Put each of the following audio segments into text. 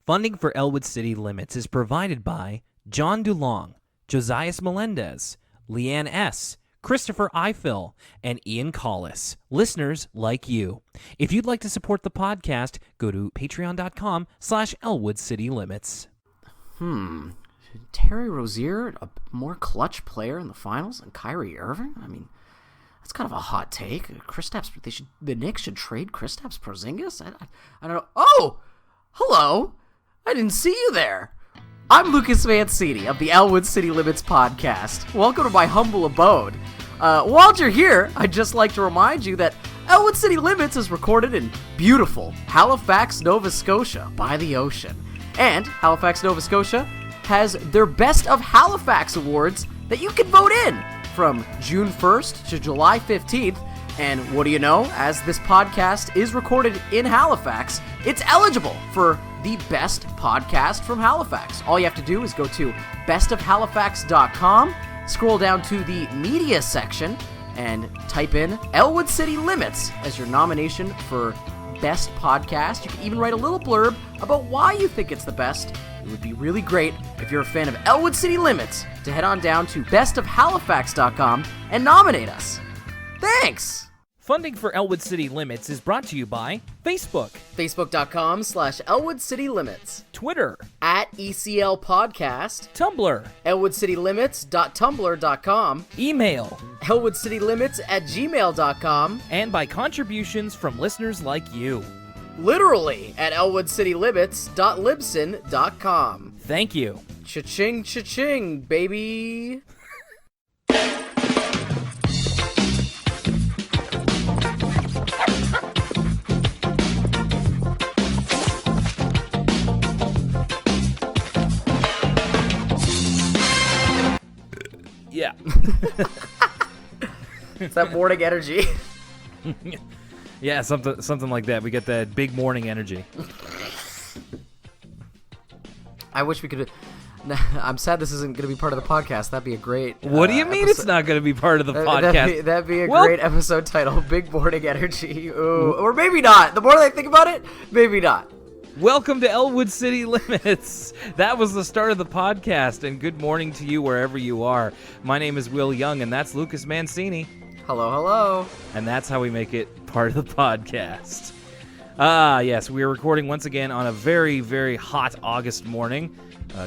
Funding for Elwood City Limits is provided by John DuLong, Josias Melendez, Leanne S., Christopher Eiffel, and Ian Collis, listeners like you. If you'd like to support the podcast, go to patreon.com/Elwood City Limits. Terry Rozier, a more clutch player in the finals than Kyrie Irving? I mean, that's kind of a hot take. The Knicks should trade Kristaps Porzingis? I don't know. Oh! Hello! I didn't see you there. I'm Lucas Mancini of the Elwood City Limits podcast. Welcome to my humble abode. While you're here, I'd just like to remind you that Elwood City Limits is recorded in beautiful Halifax, Nova Scotia, by the ocean. And Halifax, Nova Scotia has their Best of Halifax Awards that you can vote in from June 1st to July 15th. And what do you know? As this podcast is recorded in Halifax, it's eligible for the best podcast from Halifax. All you have to do is go to bestofhalifax.com, scroll down to the media section, and type in Elwood City Limits as your nomination for best podcast. You can even write a little blurb about why you think it's the best. It would be really great if you're a fan of Elwood City Limits to head on down to bestofhalifax.com and nominate us. Thanks! Funding for Elwood City Limits is brought to you by Facebook, Facebook.com/Elwood City Limits, Twitter, @ECL Podcast, Tumblr, ElwoodCityLimits.tumblr.com, email, ElwoodCityLimits@gmail.com, and by contributions from listeners like you. Literally at ElwoodCityLimits.libsyn.com. Thank you. Cha-ching, cha-ching, baby. Yeah. It's that morning energy. Yeah, something like that. We get that big morning energy. I wish we could. I'm sad this isn't going to be part of the podcast. That'd be a great. What do you mean it's not going to be part of the podcast? That'd be a great episode title. Big morning energy. Ooh, or maybe not. The more I think about it, maybe not. Welcome to Elwood City Limits. That was the start of the podcast, and good morning to you wherever you are. My name is Will Young, and that's Lucas Mancini. Hello, hello. And that's how we make it part of the podcast. Yes, we are recording once again on a very, very hot August morning,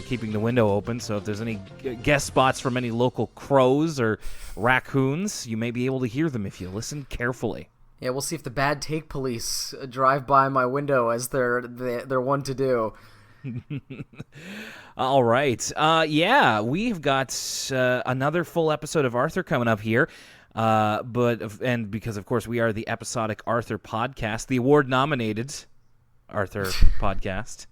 keeping the window open, so if there's any guest spots from any local crows or raccoons, you may be able to hear them if you listen carefully. Yeah, we'll see if the bad take police drive by my window as they're one to do. All right. Yeah, we've got another full episode of Arthur coming up here. And because, of course, we are the episodic Arthur podcast, the award-nominated Arthur podcast.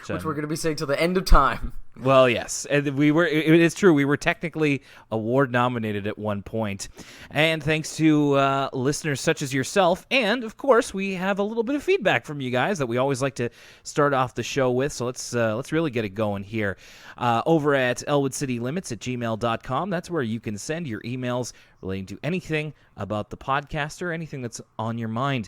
Which we're going to be saying till the end of time. Well, yes, and it is true. We were technically award-nominated at one point. And thanks to listeners such as yourself, and, of course, we have a little bit of feedback from you guys that we always like to start off the show with, so let's really get it going here. Over at ElwoodCityLimits@gmail.com, that's where you can send your emails relating to anything about the podcast or anything that's on your mind.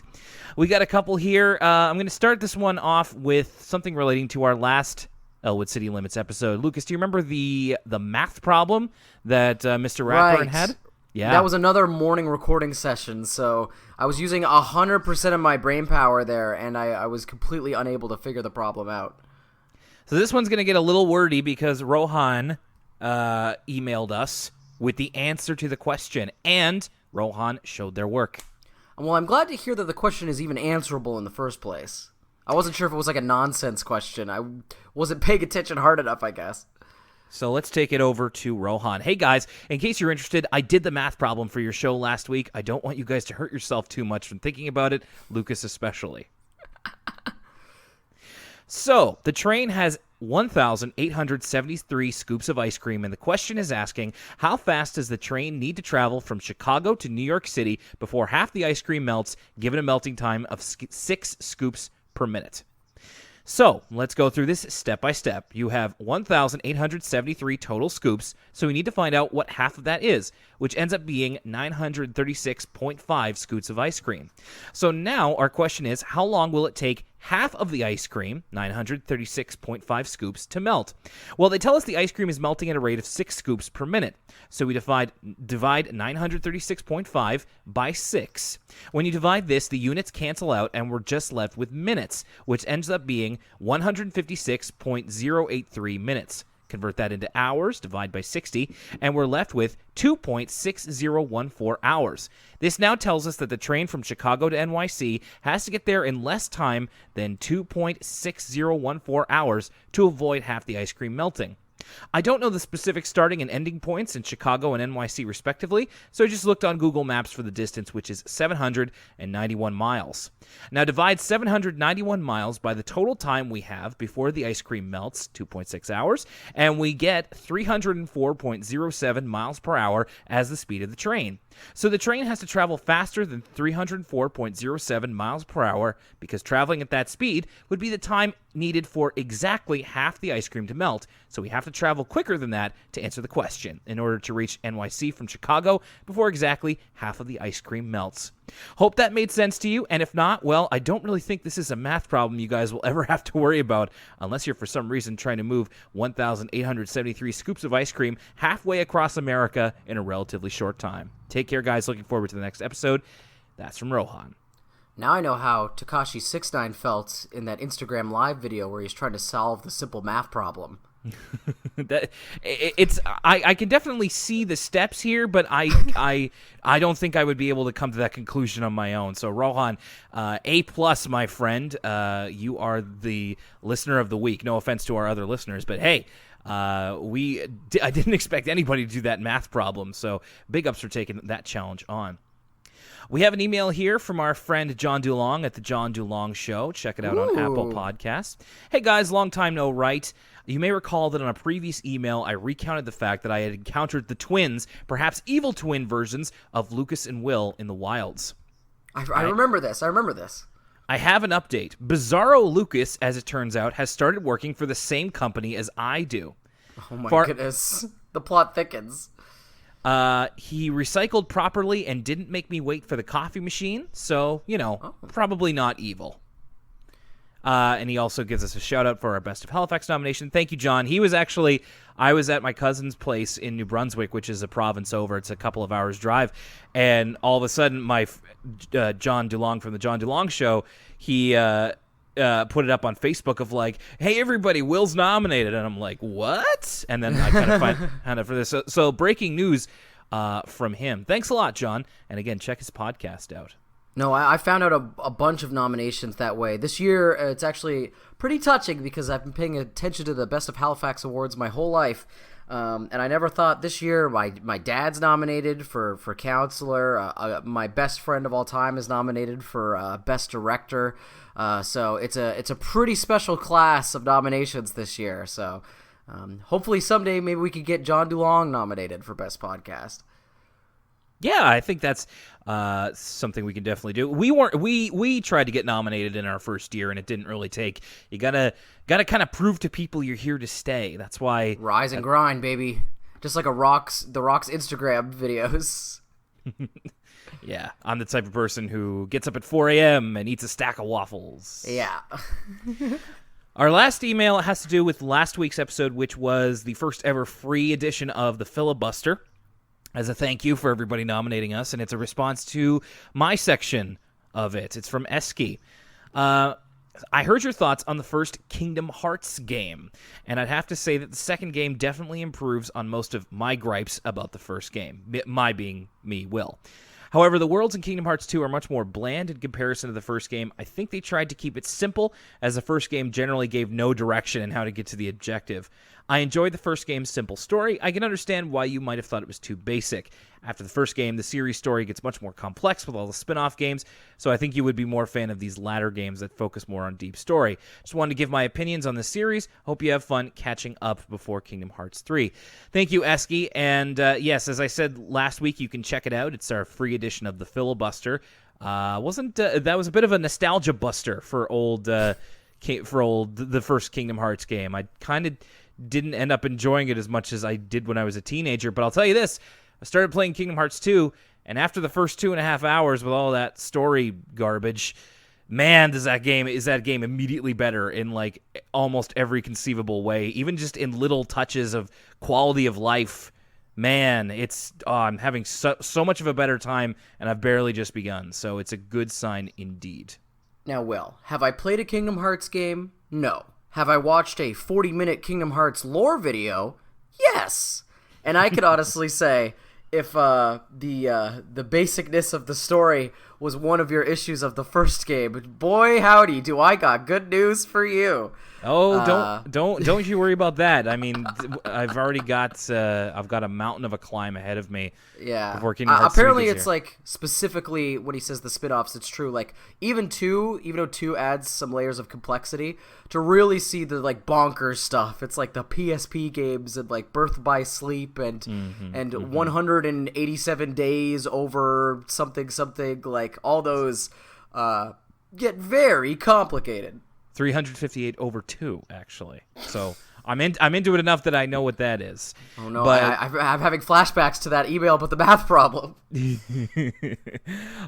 We got a couple here. I'm going to start this one off with something relating to our last Elwood City Limits episode. Lucas, do you remember the math problem that Mr. Ratburn had? Yeah. That was another morning recording session, so I was using 100% of my brain power there, and I was completely unable to figure the problem out. So this one's going to get a little wordy because Rohan emailed us with the answer to the question, and Rohan showed their work. Well, I'm glad to hear that the question is even answerable in the first place. I wasn't sure if it was like a nonsense question. I wasn't paying attention hard enough, I guess. So let's take it over to Rohan. Hey, guys, in case you're interested, I did the math problem for your show last week. I don't want you guys to hurt yourself too much from thinking about it, Lucas especially. So, the train has 1,873 scoops of ice cream, and the question is asking, how fast does the train need to travel from Chicago to New York City before half the ice cream melts, given a melting time of 6 scoops per minute? So, let's go through this step by step. You have 1,873 total scoops, so we need to find out what half of that is, which ends up being 936.5 scoops of ice cream. So now our question is, how long will it take half of the ice cream, 936.5 scoops, to melt. Well, they tell us the ice cream is melting at a rate of 6 scoops per minute. So we divide 936.5 by 6. When you divide this, the units cancel out and we're just left with minutes, which ends up being 156.083 minutes. Convert that into hours, divide by 60, and we're left with 2.6014 hours. This now tells us that the train from Chicago to NYC has to get there in less time than 2.6014 hours to avoid half the ice cream melting. I don't know the specific starting and ending points in Chicago and NYC respectively, so I just looked on Google Maps for the distance, which is 791 miles. Now divide 791 miles by the total time we have before the ice cream melts, 2.6 hours, and we get 304.07 miles per hour as the speed of the train. So the train has to travel faster than 304.07 miles per hour because traveling at that speed would be the time needed for exactly half the ice cream to melt. So we have to travel quicker than that to answer the question in order to reach NYC from Chicago before exactly half of the ice cream melts. Hope that made sense to you, and if not, well, I don't really think this is a math problem you guys will ever have to worry about unless you're for some reason trying to move 1,873 scoops of ice cream halfway across America in a relatively short time. Take care, guys. Looking forward to the next episode. That's from Rohan. Now I know how Tekashi69 felt in that Instagram live video where he's trying to solve the simple math problem. I can definitely see the steps here, but I don't think I would be able to come to that conclusion on my own. So Rohan, A+, my friend, you are the listener of the week. No offense to our other listeners, but hey, I didn't expect anybody to do that math problem. So big ups for taking that challenge on. We have an email here from our friend John DuLong at the John DuLong Show. Check it out on Apple Podcasts. Hey guys, long time no write. You may recall that on a previous email, I recounted the fact that I had encountered the twins, perhaps evil twin versions, of Lucas and Will in the wilds. I remember this. I have an update. Bizarro Lucas, as it turns out, has started working for the same company as I do. Oh my goodness. The plot thickens. He recycled properly and didn't make me wait for the coffee machine, so, probably not evil. And he also gives us a shout-out for our Best of Halifax nomination. Thank you, John. I was at my cousin's place in New Brunswick, which is a province over. It's a couple of hours' drive. And all of a sudden, my John DuLong from the John DuLong Show, he put it up on Facebook of like, hey, everybody, Will's nominated. And I'm like, what? And then I kind of found out for this. So breaking news from him. Thanks a lot, John. And again, check his podcast out. No, I found out a bunch of nominations that way. This year, it's actually pretty touching because I've been paying attention to the Best of Halifax Awards my whole life. And I never thought this year my dad's nominated for counselor. My best friend of all time is nominated for best director. So it's a pretty special class of nominations this year. So hopefully someday maybe we could get John DuLong nominated for best podcast. Yeah, I think that's something we can definitely do. We tried to get nominated in our first year, and it didn't really take. You gotta kind of prove to people you're here to stay. That's why rise and grind, baby. Just like the Rock's Instagram videos. Yeah, I'm the type of person who gets up at 4 a.m. and eats a stack of waffles. Yeah. Our last email has to do with last week's episode, which was the first ever free edition of the Filibuster. As a thank you for everybody nominating us, and it's a response to my section of it. It's from Eski. I heard your thoughts on the first Kingdom Hearts game, and I'd have to say that the second game definitely improves on most of my gripes about the first game, my being me, Will. However, the worlds in Kingdom Hearts 2 are much more bland in comparison to the first game. I think they tried to keep it simple, as the first game generally gave no direction in how to get to the objective. I enjoyed the first game's simple story. I can understand why you might have thought it was too basic. After the first game, the series story gets much more complex with all the spin-off games, so I think you would be more a fan of these latter games that focus more on deep story. Just wanted to give my opinions on the series. Hope you have fun catching up before Kingdom Hearts 3. Thank you, Eski. And yes, as I said last week, you can check it out. It's our free edition of the Filibuster. That was a bit of a nostalgia buster for the first Kingdom Hearts game. I kind of didn't end up enjoying it as much as I did when I was a teenager, but I'll tell you this, I started playing Kingdom Hearts 2, and after the first 2.5 hours with all that story garbage, man, is that game immediately better in like almost every conceivable way, even just in little touches of quality of life. Man, I'm having so much of a better time, and I've barely just begun, so it's a good sign indeed. Now, Will, have I played a Kingdom Hearts game? No. Have I watched a 40-minute Kingdom Hearts lore video? Yes. And I could honestly say, if the basicness of the story was one of your issues of the first game, boy howdy, do I got good news for you. Oh, don't you worry about that. I mean, I've already got a mountain of a climb ahead of me. Yeah. Before Kingdom Hearts 3 apparently, gets it's here. like specifically when he says the spin-offs, it's true. Like even though 2 adds some layers of complexity, to really see the like bonkers stuff, it's like the PSP games and like Birth by Sleep and 187 days over something like all those get very complicated. 358 over 2, actually. So I'm into it enough that I know what that is. Oh no, but... I'm having flashbacks to that email about the math problem.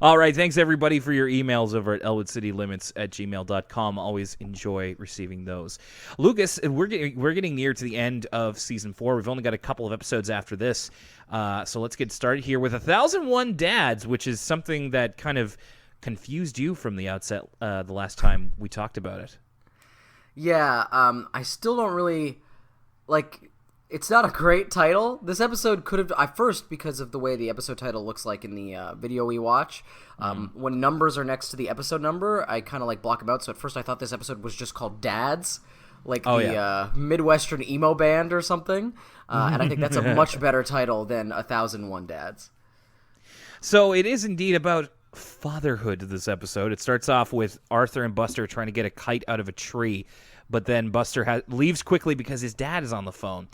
All right, thanks everybody for your emails over at elwoodcitylimits@gmail.com. Always enjoy receiving those. Lucas, we're getting near to the end of season 4. We've only got a couple of episodes after this, so let's get started here with 1001 Dads, which is something that kind of confused you from the outset the last time we talked about it. Yeah, I still don't really like. It's not a great title. This episode could have, at first, because of the way the episode title looks like in the video we watch, when numbers are next to the episode number, I kind of like block them out. So at first I thought this episode was just called Dads, like Midwestern emo band or something. And I think that's a much better title than 1001 Dads. So it is indeed about fatherhood, this episode. It starts off with Arthur and Buster trying to get a kite out of a tree, but then Buster leaves quickly because his dad is on the phone.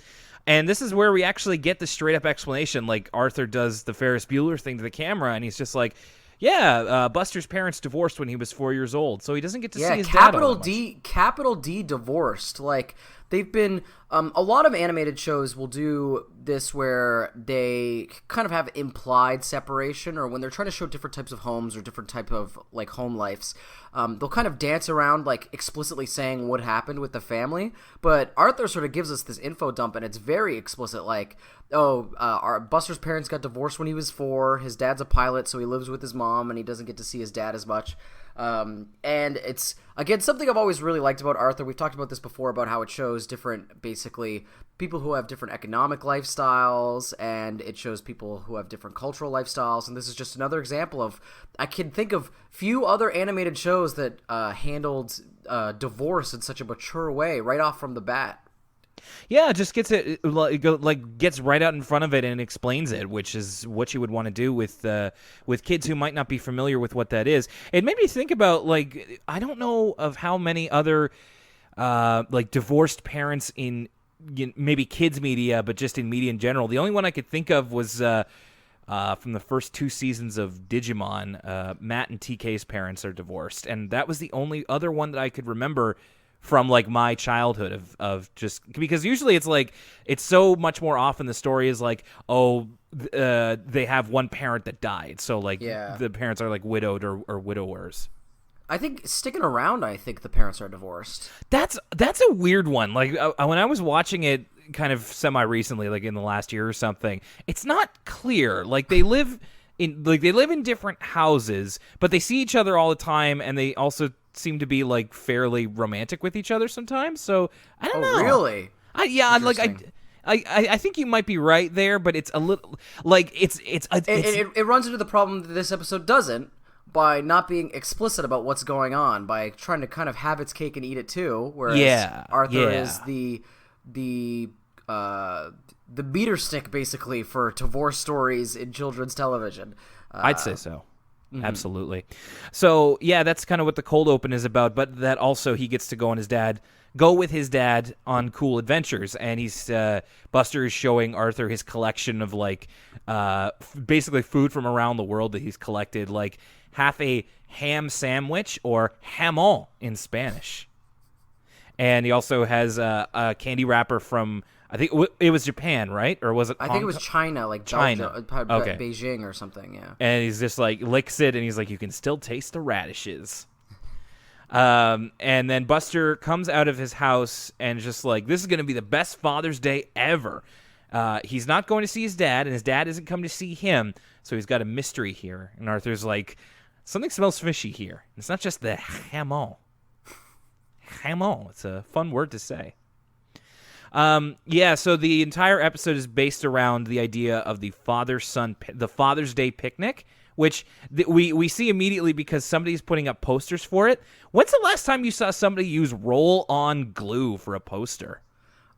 And this is where we actually get the straight-up explanation. Like, Arthur does the Ferris Bueller thing to the camera, and he's just like, Buster's parents divorced when he was 4 years old, so he doesn't get to see his dad all that much. Capital D divorced. Like, they've been a lot of animated shows will do this where they kind of have implied separation, or when they're trying to show different types of homes or different type of like home lives, they'll kind of dance around like explicitly saying what happened with the family. But Arthur sort of gives us this info dump, and it's very explicit. Like, Buster's parents got divorced when he was 4. His dad's a pilot, so he lives with his mom, and he doesn't get to see his dad as much. And it's, again, something I've always really liked about Arthur. We've talked about this before, about how it shows different, basically, people who have different economic lifestyles, and it shows people who have different cultural lifestyles, and this is just another example of, I can think of few other animated shows that handled divorce in such a mature way right off from the bat. Yeah, just gets gets right out in front of it and explains it, which is what you would want to do with kids who might not be familiar with what that is. It made me think about, like, I don't know of how many other like divorced parents in maybe kids media, but just in media in general. The only one I could think of was from the first 2 seasons of Digimon. Matt and TK's parents are divorced, and that was the only other one that I could remember from like my childhood of just because usually it's like it's so much more often the story is like, they have one parent that died, so like the parents are like widowed or widowers. I think sticking around, I think the parents are divorced. That's a weird one. Like when I was watching it kind of semi recently, like in the last year or something, it's not clear. Like they live in different houses, but they see each other all the time, and they also seem to be like fairly romantic with each other sometimes. So I don't know. Really? I think you might be right there, but it's a little like it runs into the problem that this episode doesn't, by not being explicit about what's going on, by trying to kind of have its cake and eat it too. Whereas Arthur is the meter stick basically for divorce stories in children's television. I'd say so. Mm-hmm. Absolutely. So yeah, that's kind of what the cold open is about, but that also he gets to go with his dad on cool adventures, and he's Buster is showing Arthur his collection of like basically food from around the world that he's collected, like half a ham sandwich, or jamón in Spanish. And he also has a candy wrapper from, I think it was Japan, right? Or was it I think it was China, like China. Beijing or something, yeah. And he's just like, licks it, and he's like, you can still taste the radishes. And then Buster comes out of his house and just like, this is going to be the best Father's Day ever. He's not going to see his dad, and his dad isn't coming to see him, so he's got a mystery here. And Arthur's like, something smells fishy here. It's not just the hamon. Hamon. It's a fun word to say. So the entire episode is based around the idea of the Father's Day picnic, which we see immediately because somebody's putting up posters for it. When's the last time you saw somebody use roll-on glue for a poster?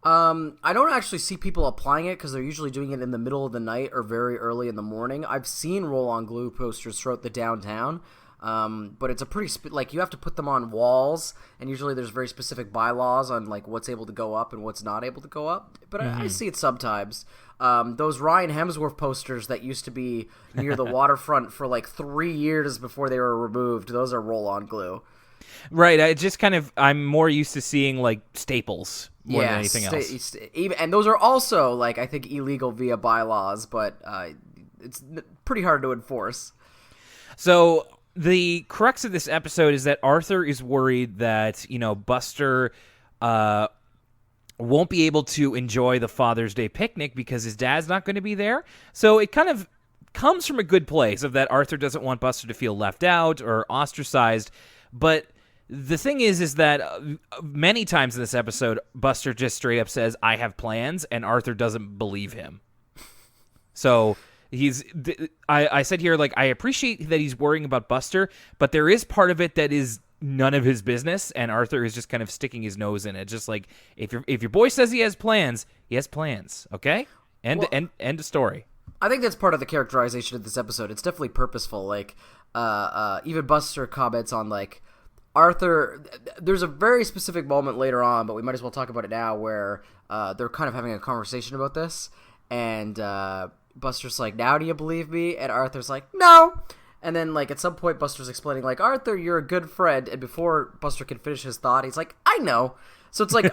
I don't actually see people applying it because they're usually doing it in the middle of the night or very early in the morning. I've seen roll-on glue posters throughout the downtown, but it's a pretty you have to put them on walls, and usually there's very specific bylaws on like what's able to go up and what's not able to go up. But I see it sometimes. Those Ryan Hemsworth posters that used to be near the waterfront for like 3 years before they were removed, those are roll-on glue. Right. I'm more used to seeing like staples more than anything else. And those are also like I think illegal via bylaws, but it's pretty hard to enforce. So the crux of this episode is that Arthur is worried that, Buster won't be able to enjoy the Father's Day picnic because his dad's not going to be there. So it kind of comes from a good place of that Arthur doesn't want Buster to feel left out or ostracized. But the thing is that many times in this episode, Buster just straight up says, I have plans, and Arthur doesn't believe him. So I said here, like, I appreciate that he's worrying about Buster, but there is part of it that is none of his business, and Arthur is just kind of sticking his nose in it. Just like, if your boy says he has plans, okay? End of story. I think that's part of the characterization of this episode. It's definitely purposeful. Like, even Buster comments on, like, Arthur, there's a very specific moment later on, but we might as well talk about it now, where they're kind of having a conversation about this, and Buster's like, now do you believe me? And Arthur's like, no! And then, like, at some point, Buster's explaining, like, Arthur, you're a good friend, and before Buster can finish his thought, he's like, I know. So it's like,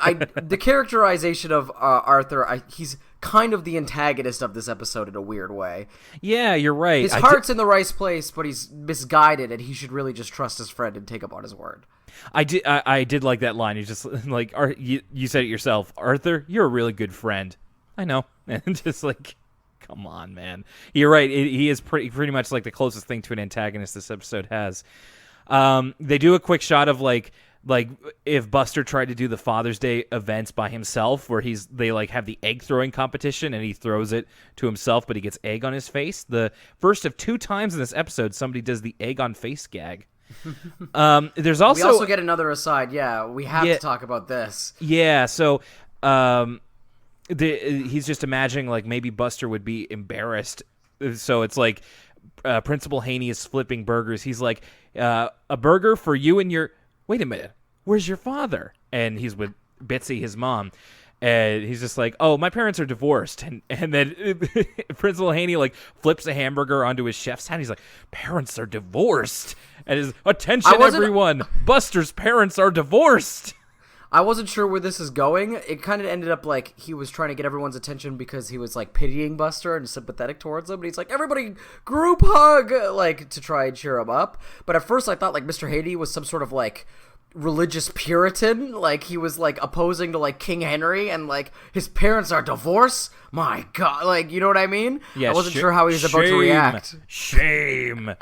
the characterization of Arthur, he's kind of the antagonist of this episode in a weird way. Yeah, you're right. His heart's in the right place, but he's misguided, and he should really just trust his friend and take him on his word. I did like that line. He's just like, you said it yourself, Arthur, you're a really good friend. I know. And just like, come on, man. You're right. He is pretty much like the closest thing to an antagonist this episode has. They do a quick shot of like if Buster tried to do the Father's Day events by himself, where they like have the egg throwing competition and he throws it to himself, but he gets egg on his face. The first of 2 times in this episode, somebody does the egg on face gag. There's also we also get another aside. Yeah, we have to talk about this. Yeah, so he's just imagining like maybe Buster would be embarrassed. So it's like Principal Haney is flipping burgers. He's like, a burger for you and your... Wait a minute, where's your father? And he's with Bitsy, his mom. And he's just like, oh, my parents are divorced. And then Principal Haney like flips a hamburger onto his chef's hat. He's like, parents are divorced. And his attention, everyone, Buster's parents are divorced. I wasn't sure where this is going. It kind of ended up like he was trying to get everyone's attention because he was like pitying Buster and sympathetic towards him. But he's like, everybody group hug, like to try and cheer him up. But at first I thought like Mr. Haney was some sort of like religious Puritan. Like he was like opposing to like King Henry and like his parents are divorced. My God, like, you know what I mean? Yeah, I wasn't sure how he was about to react. Shame.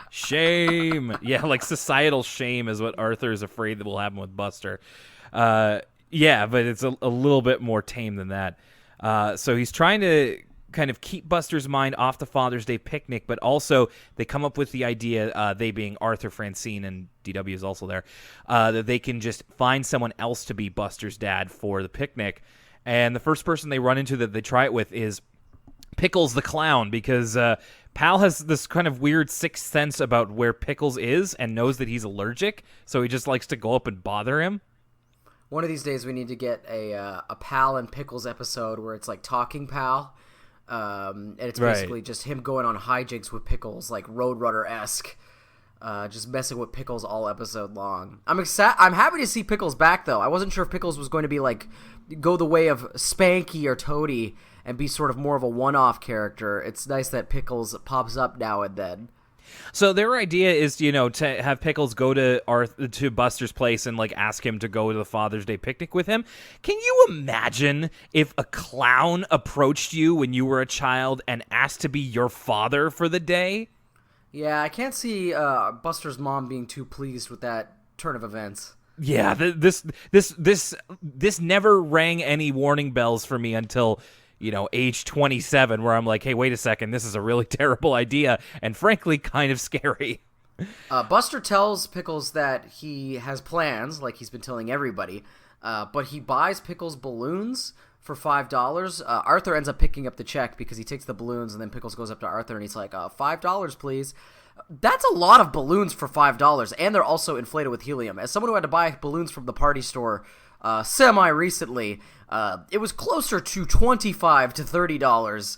Yeah, like societal shame is what Arthur is afraid that will happen with Buster. Yeah, but it's a little bit more tame than that. So he's trying to kind of keep Buster's mind off the Father's Day picnic, but also they come up with the idea, they being Arthur, Francine, and DW is also there, that they can just find someone else to be Buster's dad for the picnic. And the first person they run into that they try it with is Pickles the Clown, because Pal has this kind of weird sixth sense about where Pickles is and knows that he's allergic, so he just likes to go up and bother him. One of these days we need to get a Pal and Pickles episode where it's like Talking Pal, and it's basically just him going on hijinks with Pickles, like Roadrunner-esque, just messing with Pickles all episode long. I'm happy to see Pickles back, though. I wasn't sure if Pickles was going to be like go the way of Spanky or Toady and be sort of more of a one-off character. It's nice that Pickles pops up now and then. So their idea is, to have Pickles go to Buster's place and like ask him to go to the Father's Day picnic with him. Can you imagine if a clown approached you when you were a child and asked to be your father for the day? Yeah, I can't see Buster's mom being too pleased with that turn of events. Yeah, this never rang any warning bells for me until age 27, where I'm like, hey, wait a second, this is a really terrible idea, and frankly, kind of scary. Buster tells Pickles that he has plans, like he's been telling everybody, but he buys Pickles balloons for $5. Arthur ends up picking up the check because he takes the balloons, and then Pickles goes up to Arthur, and he's like, $5, please. That's a lot of balloons for $5, and they're also inflated with helium. As someone who had to buy balloons from the party store semi-recently, it was closer to $25 to $30,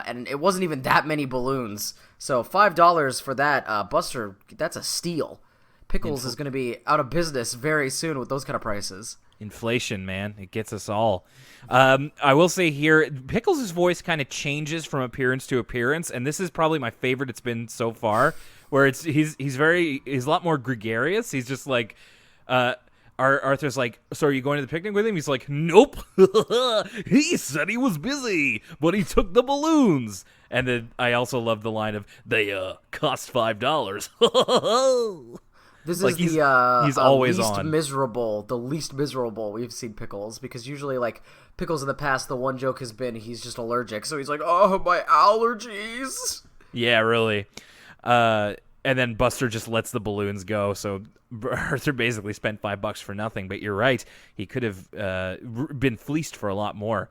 and it wasn't even that many balloons. So $5 for that, Buster, that's a steal. Pickles is going to be out of business very soon with those kind of prices. Inflation, man. It gets us all. I will say here, Pickles' voice kind of changes from appearance to appearance, and this is probably my favorite it's been so far, where he's a lot more gregarious. He's just like... Arthur's like, so are you going to the picnic with him? He's like, nope. He said he was busy, but he took the balloons. And then I also love the line of, they cost $5. This like is he's always least on. the least miserable we've seen Pickles, because usually, like, Pickles in the past, the one joke has been he's just allergic. So he's like, oh, my allergies. Yeah, really. And then Buster just lets the balloons go, so Arthur basically spent $5 for nothing. But you're right, he could have been fleeced for a lot more.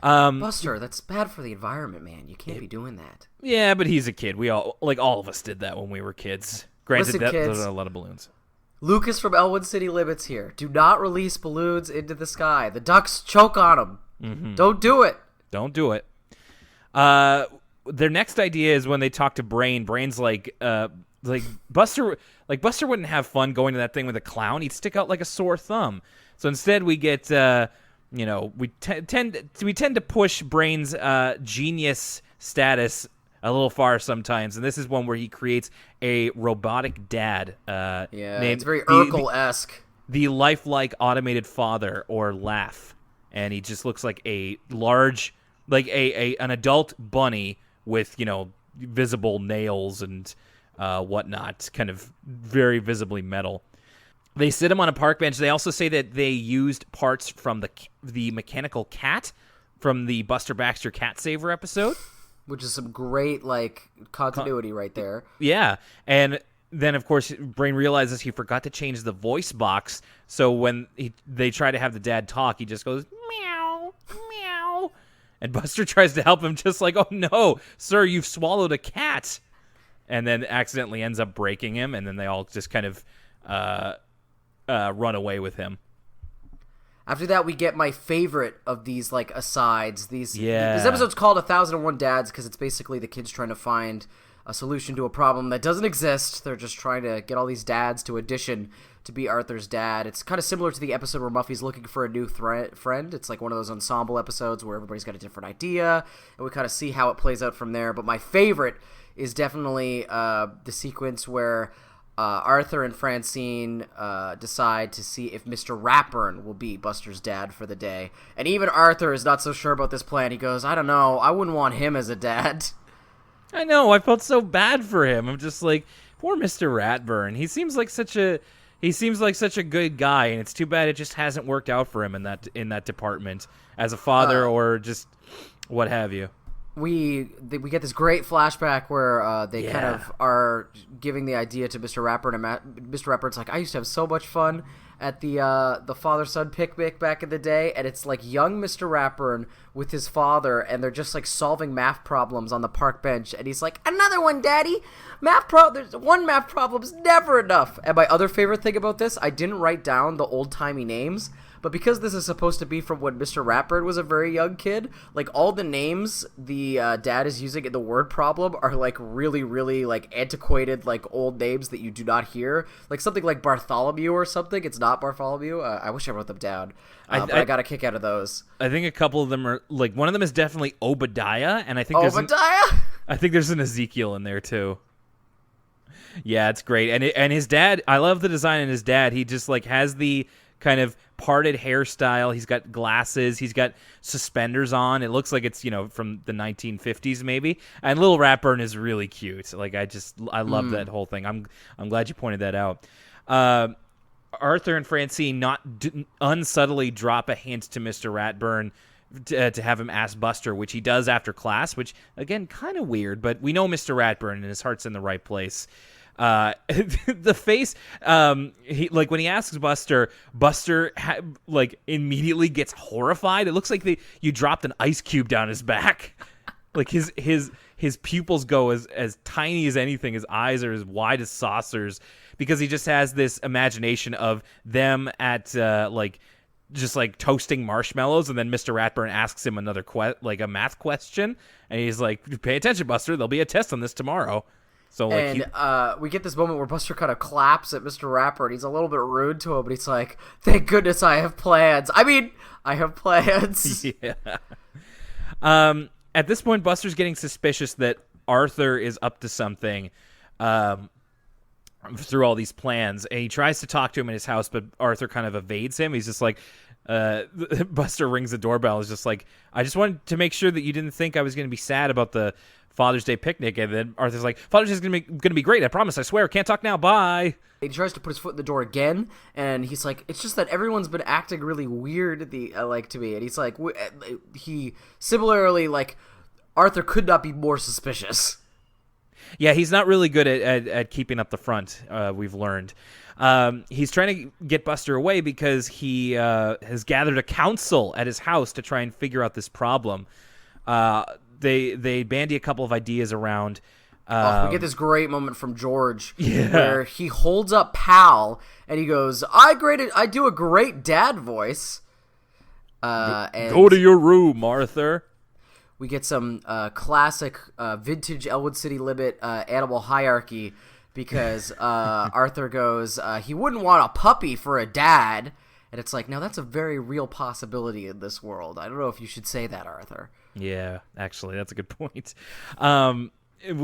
Buster, that's bad for the environment, man. You can't be doing that. Yeah, but he's a kid. We all of us did that when we were kids. Granted, Listen, kids, those are a lot of balloons. Lucas from Elwood City Limits here. Do not release balloons into the sky. The ducks choke on them. Mm-hmm. Don't do it. Don't do it. Their next idea is when they talk to Brain. Brain's like Buster wouldn't have fun going to that thing with a clown. He'd stick out like a sore thumb. So instead, we get we tend to push Brain's genius status a little far sometimes, and this is one where he creates a robotic dad. It's very Urkel-esque. The lifelike automated father, or Laugh, and he just looks like a large, like an adult bunny with visible nails and whatnot, kind of very visibly metal. They sit him on a park bench. They also say that they used parts from the mechanical cat from the Buster Baxter Cat Saver episode. Which is some great, continuity right there. Yeah, and then, of course, Brain realizes he forgot to change the voice box, so when they try to have the dad talk, he just goes, meow, meow. And Buster tries to help him, just like, oh no, sir, you've swallowed a cat. And then accidentally ends up breaking him, and then they all just kind of run away with him. After that, we get my favorite of these, asides. This episode's called 1001 Dads because it's basically the kids trying to find a solution to a problem that doesn't exist. They're just trying to get all these dads to audition to be Arthur's dad. It's kind of similar to the episode where Muffy's looking for a new friend. It's like one of those ensemble episodes where everybody's got a different idea, and we kind of see how it plays out from there. But my favorite is definitely the sequence where Arthur and Francine decide to see if Mr. Ratburn will be Buster's dad for the day. And even Arthur is not so sure about this plan. He goes, I don't know, I wouldn't want him as a dad. I know, I felt so bad for him. I'm just like, poor Mr. Ratburn. He seems like such a good guy, and it's too bad it just hasn't worked out for him in that department as a father or just what have you. We get this great flashback where they kind of are giving the idea to Mr. Ratburn, and Mr. Ratburn's like, I used to have so much fun at the father-son picnic back in the day, and it's like young Mr. Ratburn with his father, and they're just like solving math problems on the park bench, and he's like, another one, Daddy! There's one math problem's never enough! And my other favorite thing about this, I didn't write down the old-timey names, but because this is supposed to be from when Mr. Ratburn was a very young kid, all the names the dad is using in the word problem are really, really antiquated, old names that you do not hear. Something like Bartholomew or something. It's not Bartholomew. I wish I wrote them down. But I got a kick out of those. I think a couple of them are one of them is definitely Obadiah, and I think Obadiah? I think there's an Ezekiel in there too. Yeah, it's great. And his dad, I love the design in his dad. He just like has the kind of parted hairstyle. He's got glasses. He's got suspenders on. It looks like it's, from the 1950s maybe. And little Ratburn is really cute. Like I love that whole thing. I'm glad you pointed that out. Arthur and Francine unsubtly drop a hint to Mr. Ratburn to have him ask Buster, which he does after class, which, again, kind of weird, but we know Mr. Ratburn and his heart's in the right place. The face, when he asks Buster, immediately gets horrified. It looks like you dropped an ice cube down his back. Like his pupils go as tiny as anything. His eyes are as wide as saucers because he just has this imagination of them at just like toasting marshmallows, and then Mr. Ratburn asks him another a math question, and he's like, "Pay attention, Buster. There'll be a test on this tomorrow." So we get this moment where Buster kind of claps at Mr. Ratburn. He's a little bit rude to him, but he's like, "Thank goodness I have plans. I have plans." Yeah. At this point, Buster's getting suspicious that Arthur is up to something through all these plans, and he tries to talk to him in his house, but Arthur kind of evades him. He's just like, Buster rings the doorbell. He's just like, "I just wanted to make sure that you didn't think I was going to be sad about the Father's Day picnic." And then Arthur's like, "Father's Day is going to be great. I promise. I swear. Can't talk now. Bye." He tries to put his foot in the door again, and he's like, "It's just that everyone's been acting really weird to me." And he's like, he similarly, like, Arthur could not be more suspicious. Yeah, he's not really good at keeping up the front, we've learned. He's trying to get Buster away because he has gathered a council at his house to try and figure out this problem. They bandy a couple of ideas around. We get this great moment from George where he holds up Pal and he goes, I do a great dad voice. And go to your room, Arthur." We get some classic vintage Elwood City Limit animal hierarchy because Arthur goes, he wouldn't want a puppy for a dad. And it's like, now that's a very real possibility in this world. I don't know if you should say that, Arthur. Yeah, actually, that's a good point. I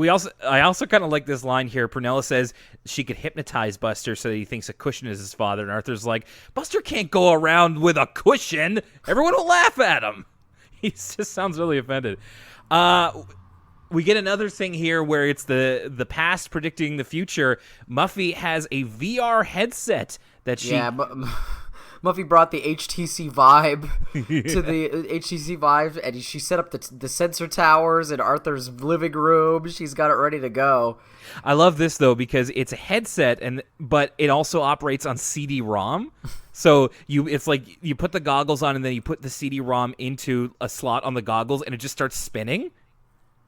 also kind of like this line here. Prunella says she could hypnotize Buster so that he thinks a cushion is his father. And Arthur's like, "Buster can't go around with a cushion. Everyone will laugh at him." He just sounds really offended. We get another thing here where it's the past predicting the future. Muffy has a VR headset that she... Yeah, Muffy brought the HTC Vibe to the HTC Vive, and she set up the sensor towers in Arthur's living room. She's got it ready to go. I love this, though, because it's a headset, but it also operates on CD-ROM. So it's like you put the goggles on, and then you put the CD-ROM into a slot on the goggles, and it just starts spinning.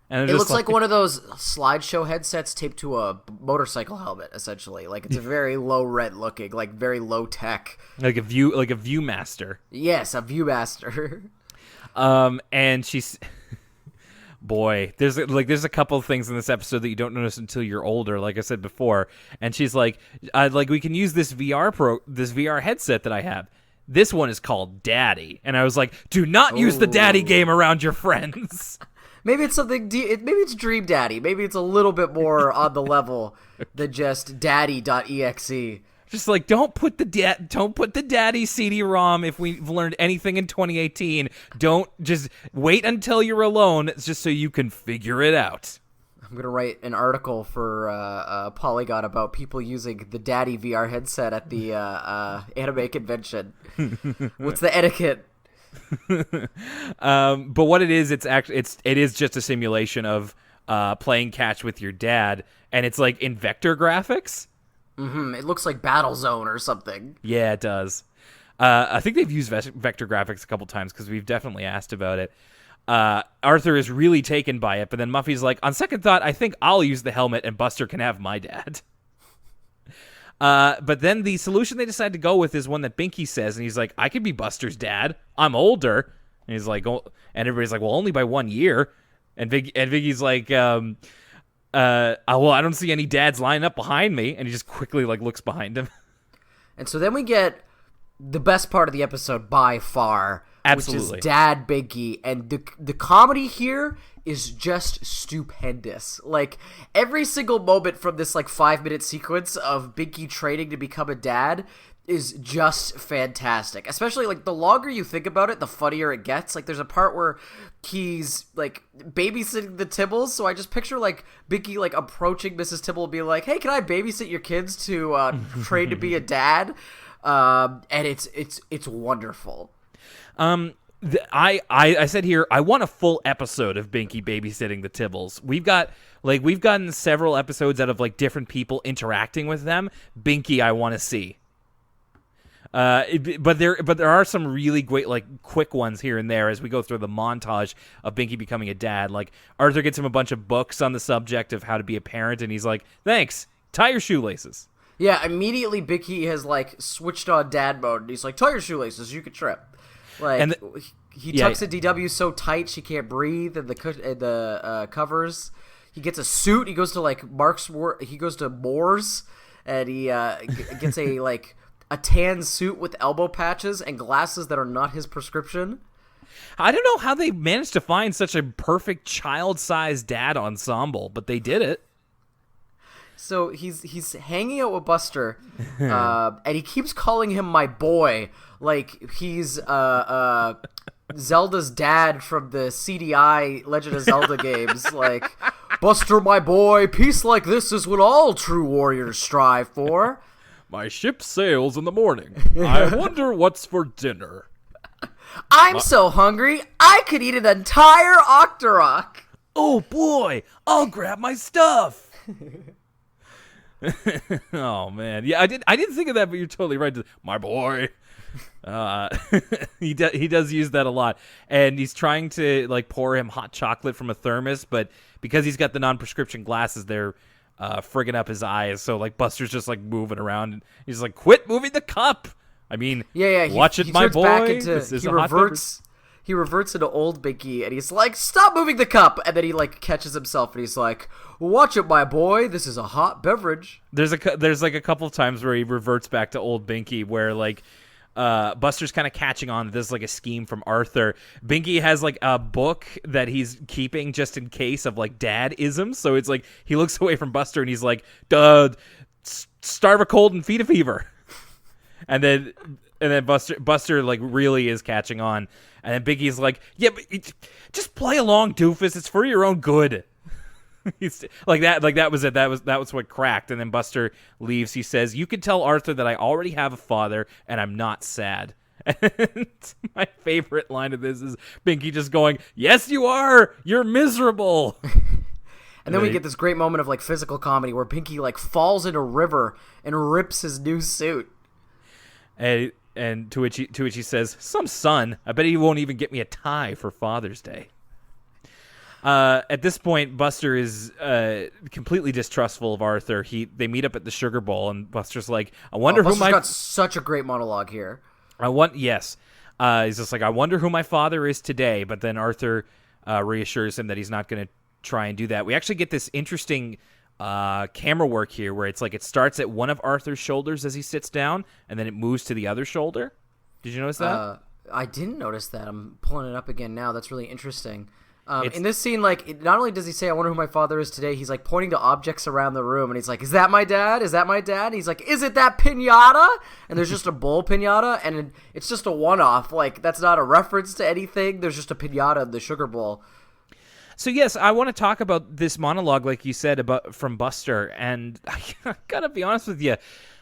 And it looks like one of those slideshow headsets taped to a motorcycle helmet, essentially. Like, it's a very low rent looking, like very low tech. Like a Viewmaster. Yes, a Viewmaster. And she's... Boy, there's a couple of things in this episode that you don't notice until you're older, like I said before. And she's like, we can use this VR headset that I have. This one is called Daddy. And I was like, do not use the Daddy game around your friends. Maybe it's something. Maybe it's Dream Daddy. Maybe it's a little bit more on the level than just Daddy.exe. Just like, don't put the Daddy CD-ROM. If we've learned anything in 2018, don't just wait until you're alone, just so you can figure it out. I'm gonna write an article for Polygon about people using the Daddy VR headset at the anime convention. What's the etiquette? But what it is, it is just a simulation of playing catch with your dad, and it's like in vector graphics. Mm-hmm. It looks like Battlezone or something. Yeah, it does. I think they've used vector graphics a couple times because we've definitely asked about it. Arthur is really taken by it, but then Muffy's like, on second thought, I think I'll use the helmet and Buster can have my dad. But then the solution they decide to go with is one that Binky says, and he's like, I could be Buster's dad. I'm older. And he's like, oh, and everybody's like, well, only by 1 year. And Vicky's like, well, I don't see any dads lining up behind me. And he just quickly looks behind him. And so then we get the best part of the episode by far. Absolutely. which is Dad Binky, and the comedy here is just stupendous. Like, every single moment from this, like, 5-minute sequence of Binky training to become a dad is just fantastic. Especially, like, the longer you think about it, the funnier it gets. Like, there's a part where he's, like, babysitting the Tibbles, so I just picture, like, Binky, like, approaching Mrs. Tibble and being like, hey, can I babysit your kids to train to be a dad? And it's wonderful. I said here, I want a full episode of Binky babysitting the Tibbles. We've gotten several episodes out of, like, different people interacting with them. Binky, I want to see. But there are some really great, like, quick ones here and there as we go through the montage of Binky becoming a dad. Like, Arthur gets him a bunch of books on the subject of how to be a parent, and he's like, thanks, tie your shoelaces. Yeah, immediately Binky has, like, switched on dad mode, and he's like, tie your shoelaces, you can trip. Like, and he tucks a DW so tight she can't breathe, and the covers. He gets a suit. He goes to, like, he goes to Moore's, and he gets a, like, a tan suit with elbow patches and glasses that are not his prescription. I don't know how they managed to find such a perfect child-sized dad ensemble, but they did it. So he's hanging out with Buster, and he keeps calling him my boy, like he's Zelda's dad from the CD-I Legend of Zelda games. Like, Buster, my boy, peace like this is what all true warriors strive for. My ship sails in the morning. I wonder what's for dinner. I'm so hungry, I could eat an entire Octorok. Oh boy, I'll grab my stuff. Oh man, yeah, I didn't think of that, but you're totally right. My boy, he does use that a lot, and he's trying to, like, pour him hot chocolate from a thermos, but because he's got the non-prescription glasses, they're frigging up his eyes. So, like, Buster's just, like, moving around, and he's like, "Quit moving the cup." I mean, watch it, my boy. Back into, he reverts into old Binky, and he's like, "Stop moving the cup!" And then he, like, catches himself, and he's like, "Watch it, my boy. This is a hot beverage." There's like a couple of times where he reverts back to old Binky, where, like, Buster's kind of catching on that this is, like, a scheme from Arthur. Binky has, like, a book that he's keeping just in case of, like, dad-isms. So it's like he looks away from Buster, and he's like, "Starve a cold and feed a fever." And then Buster like really is catching on, and then Binky's like, "Yeah, but just play along, doofus. It's for your own good." He's like that. Like that was it. That was what cracked. And then Buster leaves. He says, "You can tell Arthur that I already have a father, and I'm not sad." And my favorite line of this is Binky just going, "Yes, you are. You're miserable." And then we get this great moment of, like, physical comedy where Binky, like, falls in a river and rips his new suit. And to which he says, "Some son. I bet he won't even get me a tie for Father's Day." At this point, Buster is completely distrustful of Arthur. They meet up at the Sugar Bowl, and Buster's like, "I wonder who my..." Buster's got such a great monologue here. Yes. He's just like, "I wonder who my father is today." But then Arthur reassures him that he's not going to try and do that. We actually get this interesting camera work here where it's like it starts at one of Arthur's shoulders as he sits down, and then it moves to the other shoulder. Did you notice that? I didn't notice that. I'm pulling it up again now. That's really interesting. In this scene, like, not only does he say, "I wonder who my father is today," he's, like, pointing to objects around the room, and he's like, "Is that my dad? Is that my dad?" And he's like, "Is it that pinata?" And there's just a bull pinata, and it's just a one-off. Like, that's not a reference to anything. There's just a pinata in the Sugar Bowl. So yes, I want to talk about this monologue, like you said, from Buster, and I gotta be honest with you,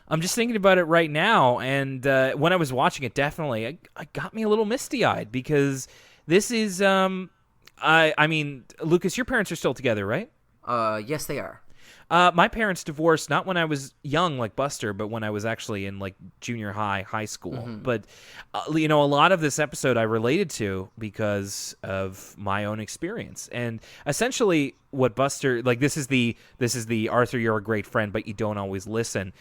I'm just thinking about it right now, and when I was watching it, definitely, it got me a little misty-eyed, because this is, I mean, Lucas, your parents are still together, right? Yes, they are. My parents divorced not when I was young like Buster, but when I was actually in, like, junior high school. Mm-hmm. But a lot of this episode I related to because of my own experience. And essentially what Buster, like, this is the Arthur, you're a great friend, but you don't always listen.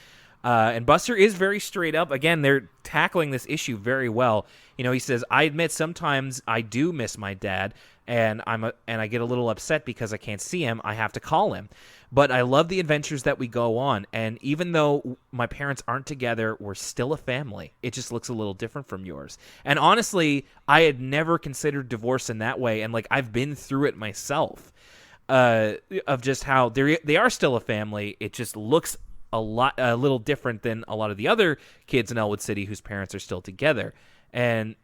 And Buster is very straight up. Again, they're tackling this issue very well. He says, "I admit sometimes I do miss my dad, and I get a little upset because I can't see him. I have to call him. But I love the adventures that we go on, and even though my parents aren't together, we're still a family. It just looks a little different from yours." And honestly, I had never considered divorce in that way, and like I've been through it myself, of just how they are still a family. It just looks a little different than a lot of the other kids in Elwood City whose parents are still together. And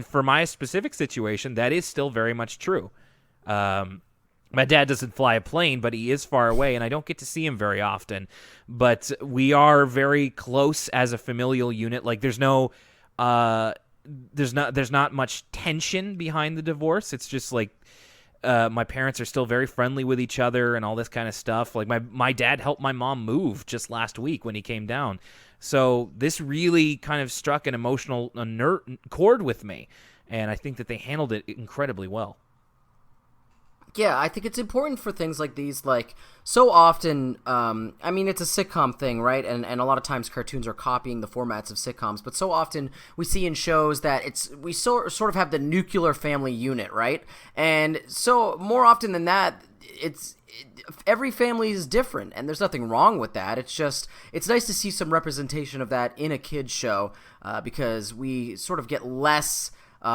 for my specific situation, that is still very much true. My dad doesn't fly a plane, but he is far away, and I don't get to see him very often. But we are very close as a familial unit. Like there's not much tension behind the divorce. It's just like my parents are still very friendly with each other and all this kind of stuff. Like my dad helped my mom move just last week when he came down. So this really kind of struck an emotional chord with me, and I think that they handled it incredibly well. Yeah, I think it's important for things like these, like, so often, I mean, it's a sitcom thing, right? And a lot of times cartoons are copying the formats of sitcoms, but so often we see in shows that we sort of have the nuclear family unit, right? And so more often than that, every family is different, and there's nothing wrong with that. It's nice to see some representation of that in a kid's show, because we sort of get less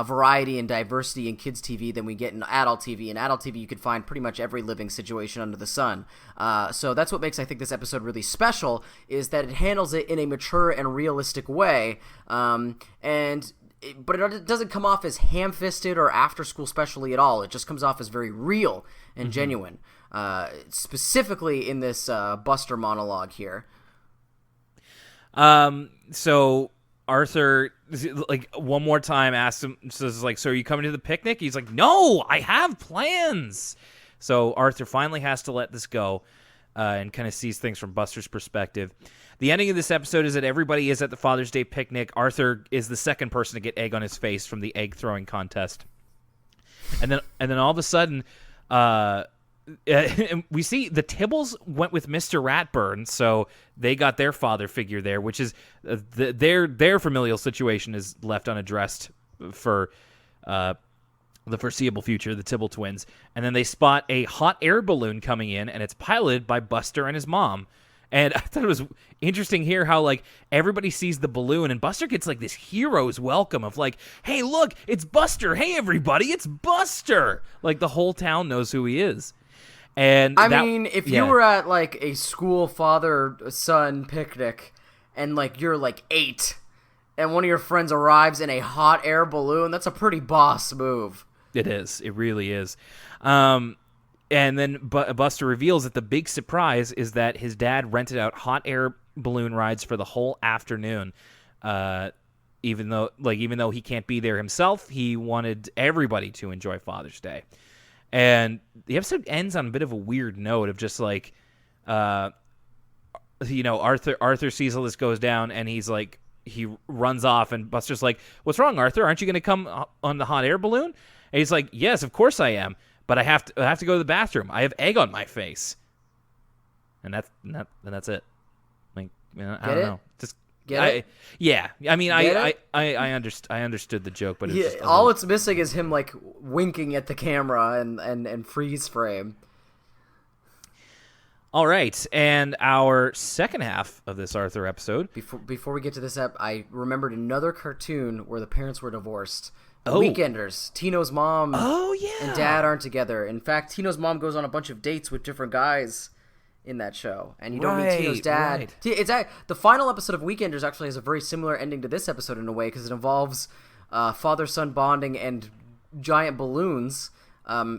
variety and diversity in kids' TV than we get in adult TV. In adult TV, you could find pretty much every living situation under the sun. So that's what makes, I think, this episode really special, is that it handles it in a mature and realistic way. But it doesn't come off as ham-fisted or after-school specially at all. It just comes off as very real and genuine, specifically in this Buster monologue here. So Arthur, like, one more time asks him, says, like, "So are you coming to the picnic?" He's like, "No, I have plans." So Arthur finally has to let this go and kind of sees things from Buster's perspective. The ending of this episode is that everybody is at the Father's Day picnic. Arthur is the second person to get egg on his face from the egg throwing contest. And then all of a sudden, we see the Tibbles went with Mr. Ratburn, so they got their father figure there, which is their familial situation is left unaddressed for the foreseeable future, the Tibble twins. And then they spot a hot air balloon coming in, and it's piloted by Buster and his mom. And I thought it was interesting here how, like, everybody sees the balloon, and Buster gets, like, this hero's welcome of, like, "Hey, look, it's Buster. Hey, everybody, it's Buster." Like, the whole town knows who he is. And I mean, if you were at, like, a school father-son picnic, and, like, you're, like, 8, and one of your friends arrives in a hot air balloon, that's a pretty boss move. It is. It really is. And then Buster reveals that the big surprise is that his dad rented out hot air balloon rides for the whole afternoon. Even though he can't be there himself, he wanted everybody to enjoy Father's Day. And the episode ends on a bit of a weird note of just like, Arthur sees all this goes down, and he runs off, and Buster's like, "What's wrong, Arthur? Aren't you going to come on the hot air balloon?" And he's like, "Yes, of course I am. But I have to go to the bathroom. I have egg on my face." And that's it. Like, I don't know. Just Get it? Yeah. I mean, I understood the joke, but it's all it's missing is him, like, winking at the camera and freeze frame. All right, and our second half of this Arthur episode. Before we get to this I remembered another cartoon where the parents were divorced. The Oh. Weekenders. Tino's mom and dad aren't together. In fact, Tino's mom goes on a bunch of dates with different guys in that show, and you don't meet Tino's dad. Right. It's the final episode of Weekenders actually has a very similar ending to this episode in a way, because it involves father-son bonding and giant balloons.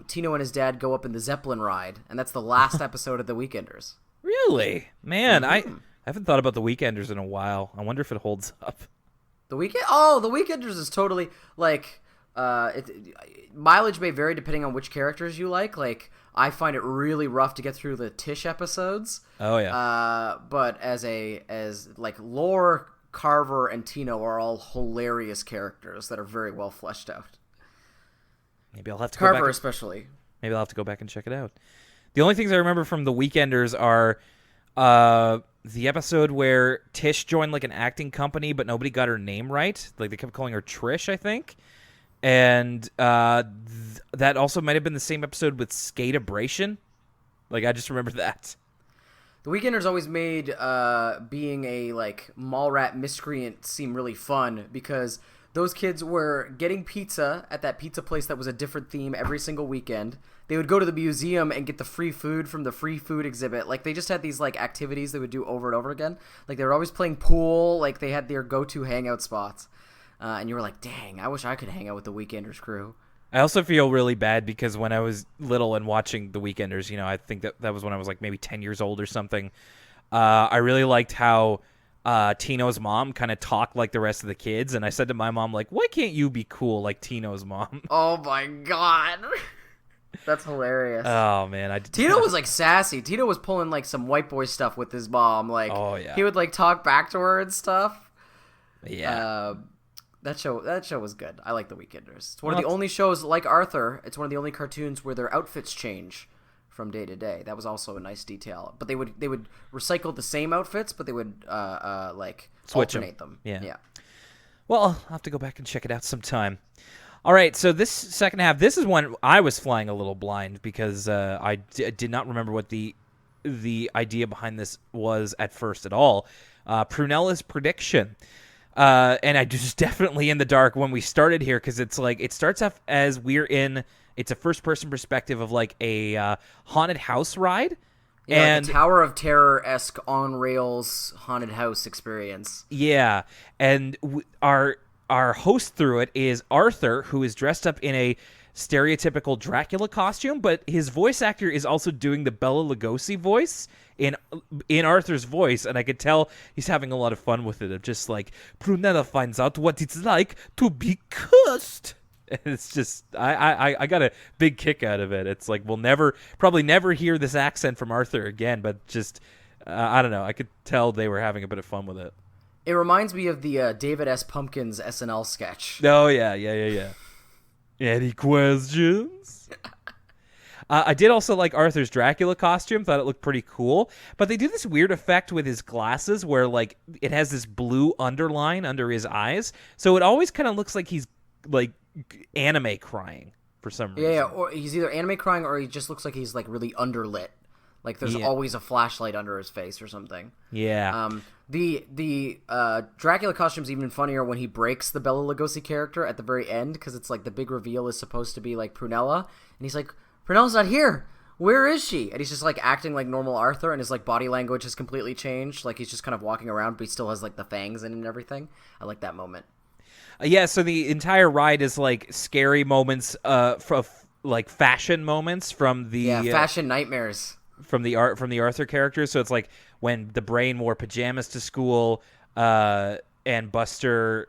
Tino and his dad go up in the Zeppelin ride, and that's the last episode of the Weekenders. Really? Man, I haven't thought about the Weekenders in a while. I wonder if it holds up. The Weekenders is totally, like, mileage may vary depending on which characters you like. Like, I find it really rough to get through the Tish episodes. Oh yeah. But as Lore, Carver, and Tino are all hilarious characters that are very well fleshed out. Maybe I'll have to Carver go back. especially. Maybe I'll have to go back and check it out. The only things I remember from the Weekenders are the episode where Tish joined like an acting company, but nobody got her name right. Like they kept calling her Trish, I think. And that also might have been the same episode with Skate Abration. Like I just remember that. The Weekenders always made being a like mall rat miscreant seem really fun because those kids were getting pizza at that pizza place that was a different theme every single weekend. They would go to the museum and get the free food from the free food exhibit. Like they just had these like activities they would do over and over again. Like they were always playing pool. Like they had their go-to hangout spots. And you were like, dang, I wish I could hang out with the Weekenders crew. I also feel really bad because when I was little and watching The Weekenders, I think that was when I was like maybe 10 years old or something. I really liked how Tino's mom kind of talked like the rest of the kids. And I said to my mom, like, why can't you be cool like Tino's mom? Oh, my God. That's hilarious. Oh, man. Tino was like sassy. Tino was pulling like some white boy stuff with his mom. Like, oh, yeah. He would like talk back to her and stuff. Yeah. That show was good. I like The Weekenders. It's one of the only shows, like Arthur, it's one of the only cartoons where their outfits change from day to day. That was also a nice detail. But they would recycle the same outfits, but they would like switch alternate them. Yeah. Well, I'll have to go back and check it out sometime. All right, so this second half, this is one I was flying a little blind because I did not remember what the idea behind this was at first at all. Prunella's prediction. And I just definitely in the dark when we started here because it's like it starts off as it's a first-person perspective of like a haunted house ride. Yeah, and like a Tower of Terror-esque on-rails haunted house experience. Yeah, and our host through it is Arthur, who is dressed up in a stereotypical Dracula costume, but his voice actor is also doing the Bela Lugosi voice in Arthur's voice, and I could tell he's having a lot of fun with it, of just like, Prunella finds out what it's like to be cursed. And it's just, I got a big kick out of it. It's like, we'll probably never hear this accent from Arthur again, but just, I don't know, I could tell they were having a bit of fun with it. It reminds me of the David S. Pumpkins SNL sketch. Oh, yeah. Any questions? I did also like Arthur's Dracula costume. Thought it looked pretty cool. But they do this weird effect with his glasses where, like, it has this blue underline under his eyes. So it always kind of looks like he's, like, anime crying for some reason. Yeah, or he's either anime crying or he just looks like he's, like, really underlit. Like, there's always a flashlight under his face or something. Yeah. The Dracula costume's even funnier when he breaks the Bela Lugosi character at the very end, because it's like the big reveal is supposed to be like Prunella, and he's like, Prunella's not here. Where is she? And he's just like acting like normal Arthur, and his like body language has completely changed. Like he's just kind of walking around, but he still has like the fangs in and everything. I like that moment. Yeah. So the entire ride is like scary moments, from like fashion moments from the fashion nightmares. From the Arthur characters. So it's like when the Brain wore pajamas to school, and Buster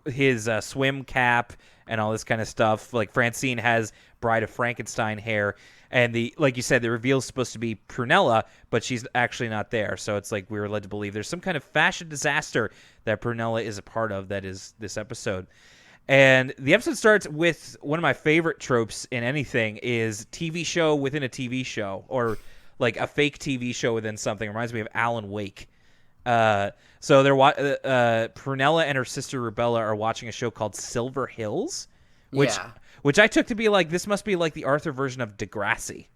his swim cap and all this kind of stuff. Like Francine has Bride of Frankenstein hair, and like you said, the reveal is supposed to be Prunella, but she's actually not there. So it's like we were led to believe there's some kind of fashion disaster that Prunella is a part of. That is this episode. And the episode starts with one of my favorite tropes in anything is TV show within a TV show, or like a fake TV show within something. It reminds me of Alan Wake. So Prunella and her sister Rubella are watching a show called Silver Hills, which I took to be like, this must be like the Arthur version of Degrassi.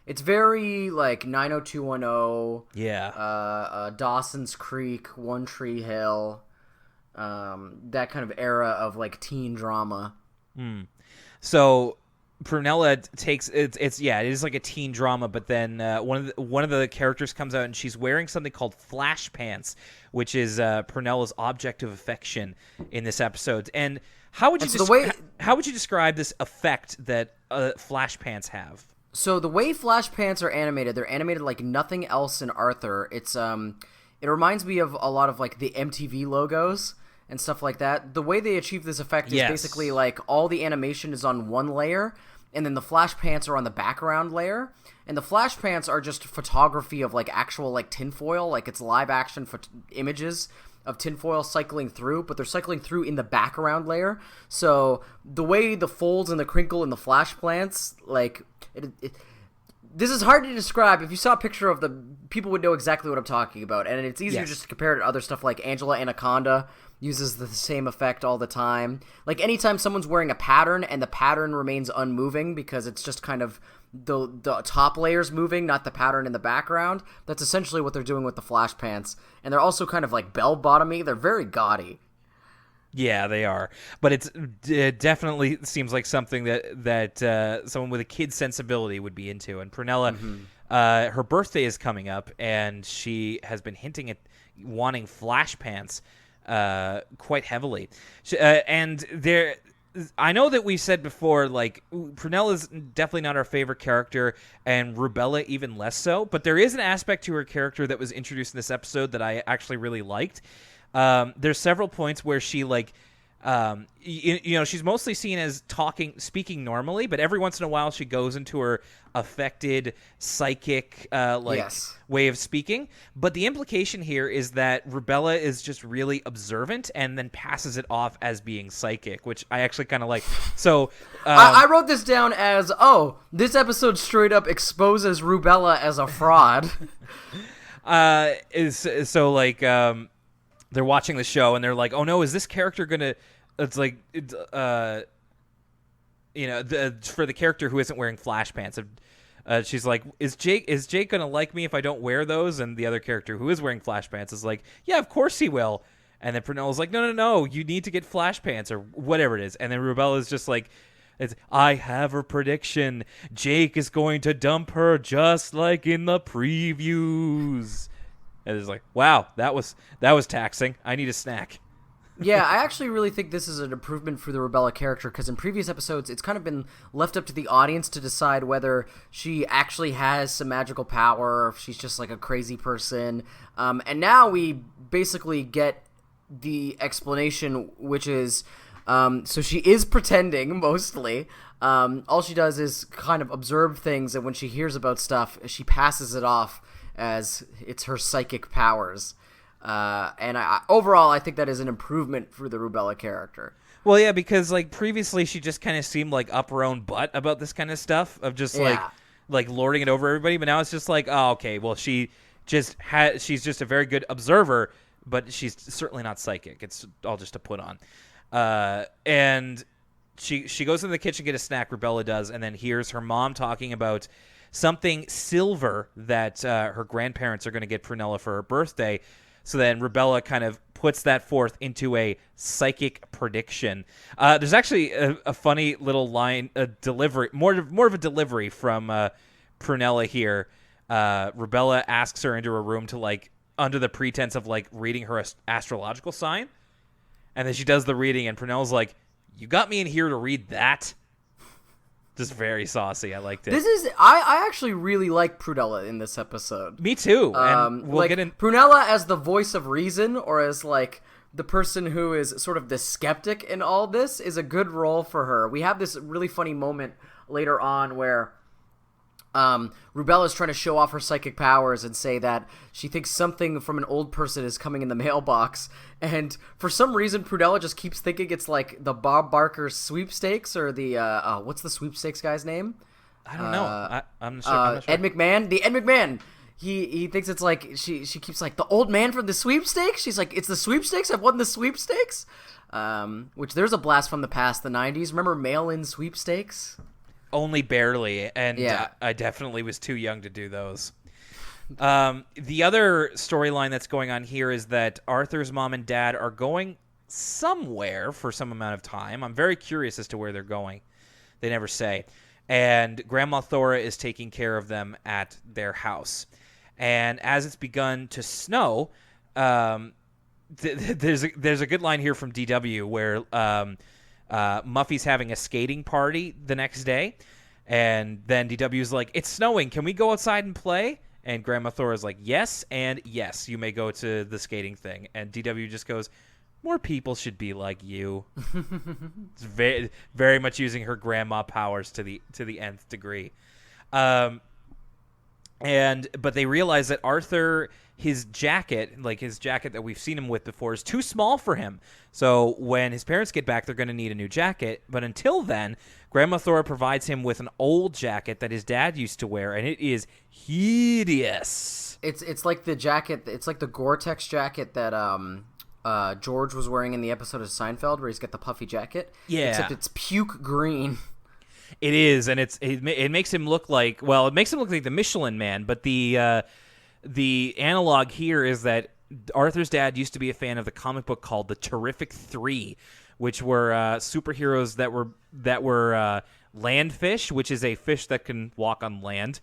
It's very like 90210. Yeah. Dawson's Creek, One Tree Hill. That kind of era of like teen drama. So Prunella takes it is like a teen drama, but then one of the characters comes out and she's wearing something called flash pants, which is Prunella's object of affection in this episode. And how would you describe this effect that flash pants have? So the way flash pants are animated, they're animated like nothing else in Arthur. It's it reminds me of a lot of like the MTV logos and stuff like that. The way they achieve this effect is basically like all the animation is on one layer, and then the flash pants are on the background layer. And the flash pants are just photography of like actual like tinfoil, like it's live action images of tinfoil cycling through, but they're cycling through in the background layer. So the way the folds and the crinkle in the flash plants, like This is hard to describe. If you saw a picture of the people would know exactly what I'm talking about, and it's easier just to compare it to other stuff like Angela Anaconda uses the same effect all the time. Like anytime someone's wearing a pattern and the pattern remains unmoving because it's just kind of the top layers moving, not the pattern in the background, that's essentially what they're doing with the flash pants. And they're also kind of like bell-bottomy. They're very gaudy. Yeah, they are. But it definitely seems like something that someone with a kid sensibility would be into. And Prunella, her birthday is coming up, and she has been hinting at wanting flash pants quite heavily. I know that we said before, like, Prunella's definitely not our favorite character, and Rubella even less so. But there is an aspect to her character that was introduced in this episode that I actually really liked. There's several points where she she's mostly seen as speaking normally, but every once in a while she goes into her affected psychic way of speaking. But the implication here is that Rubella is just really observant and then passes it off as being psychic, which I actually kind of like. So I wrote this down as, this episode straight up exposes Rubella as a fraud. They're watching the show and they're like, "Oh no, is this character gonna?" It's like, for the character who isn't wearing flash pants, she's like, "Is Jake gonna like me if I don't wear those?" And the other character who is wearing flash pants is like, "Yeah, of course he will." And then Prunella's like, "No, you need to get flash pants or whatever it is." And then Rubella's just like, "I have a prediction. Jake is going to dump her just like in the previews." And it's like, wow, that was taxing. I need a snack. Yeah, I actually really think this is an improvement for the Rubella character, because in previous episodes, it's kind of been left up to the audience to decide whether she actually has some magical power or if she's just like a crazy person. And now we basically get the explanation, which is, so she is pretending, mostly. All she does is kind of observe things, and when she hears about stuff, she passes it off as it's her psychic powers. And overall, I think that is an improvement for the Rubella character. Well, yeah, because like previously she just kind of seemed like up her own butt about this kind of stuff of just like lording it over everybody. But now it's just like, oh, okay, well, she's just a very good observer, but she's certainly not psychic. It's all just a put on. And she goes into the kitchen to get a snack, Rubella does, and then hears her mom talking about something silver that her grandparents are going to get Prunella for her birthday. So then Rubella kind of puts that forth into a psychic prediction. There's actually a funny little line, a delivery, more of a delivery from Prunella here. Rubella asks her into a room to, like, under the pretense of, like, reading her astrological sign. And then she does the reading, and Prunella's like, "You got me in here to read that?" Just very saucy. I liked it. I actually really like Prunella in this episode. Me too. And we'll get in Prunella as the voice of reason, or as like the person who is sort of the skeptic in all this, is a good role for her. We have this really funny moment later on where Rubella's trying to show off her psychic powers and say that she thinks something from an old person is coming in the mailbox, and for some reason Prunella just keeps thinking it's like the Bob Barker sweepstakes, or the what's the sweepstakes guy's name? I don't know. I'm not sure. Ed McMahon. The Ed McMahon. He thinks it's like she keeps like the old man from the sweepstakes. She's like, it's the sweepstakes. I've won the sweepstakes. Which there's a blast from the past, the 90s. Remember mail-in sweepstakes? Only barely, and yeah. I definitely was too young to do those. The other storyline that's going on here is that Arthur's mom and dad are going somewhere for some amount of time. I'm very curious as to where they're going. They never say. And Grandma Thora is taking care of them at their house. And as it's begun to snow, there's a good line here from DW where Muffy's having a skating party the next day, and then DW's like, "It's snowing, can we go outside and play?" And Grandma Thora's like, "Yes, and yes, you may go to the skating thing." And DW just goes, "More people should be like you." It's very, very much using her grandma powers to the nth degree. But they realize that Arthur, his jacket that we've seen him with before, is too small for him. So when his parents get back, they're going to need a new jacket. But until then, Grandma Thora provides him with an old jacket that his dad used to wear, and it is hideous. It's like the jacket. It's like the Gore-Tex jacket that George was wearing in the episode of Seinfeld, where he's got the puffy jacket. Yeah, except it's puke green. It is, and it makes him look like the Michelin Man. But the analog here is that Arthur's dad used to be a fan of the comic book called The Terrific Three, which were superheroes that were land fish, which is a fish that can walk on land.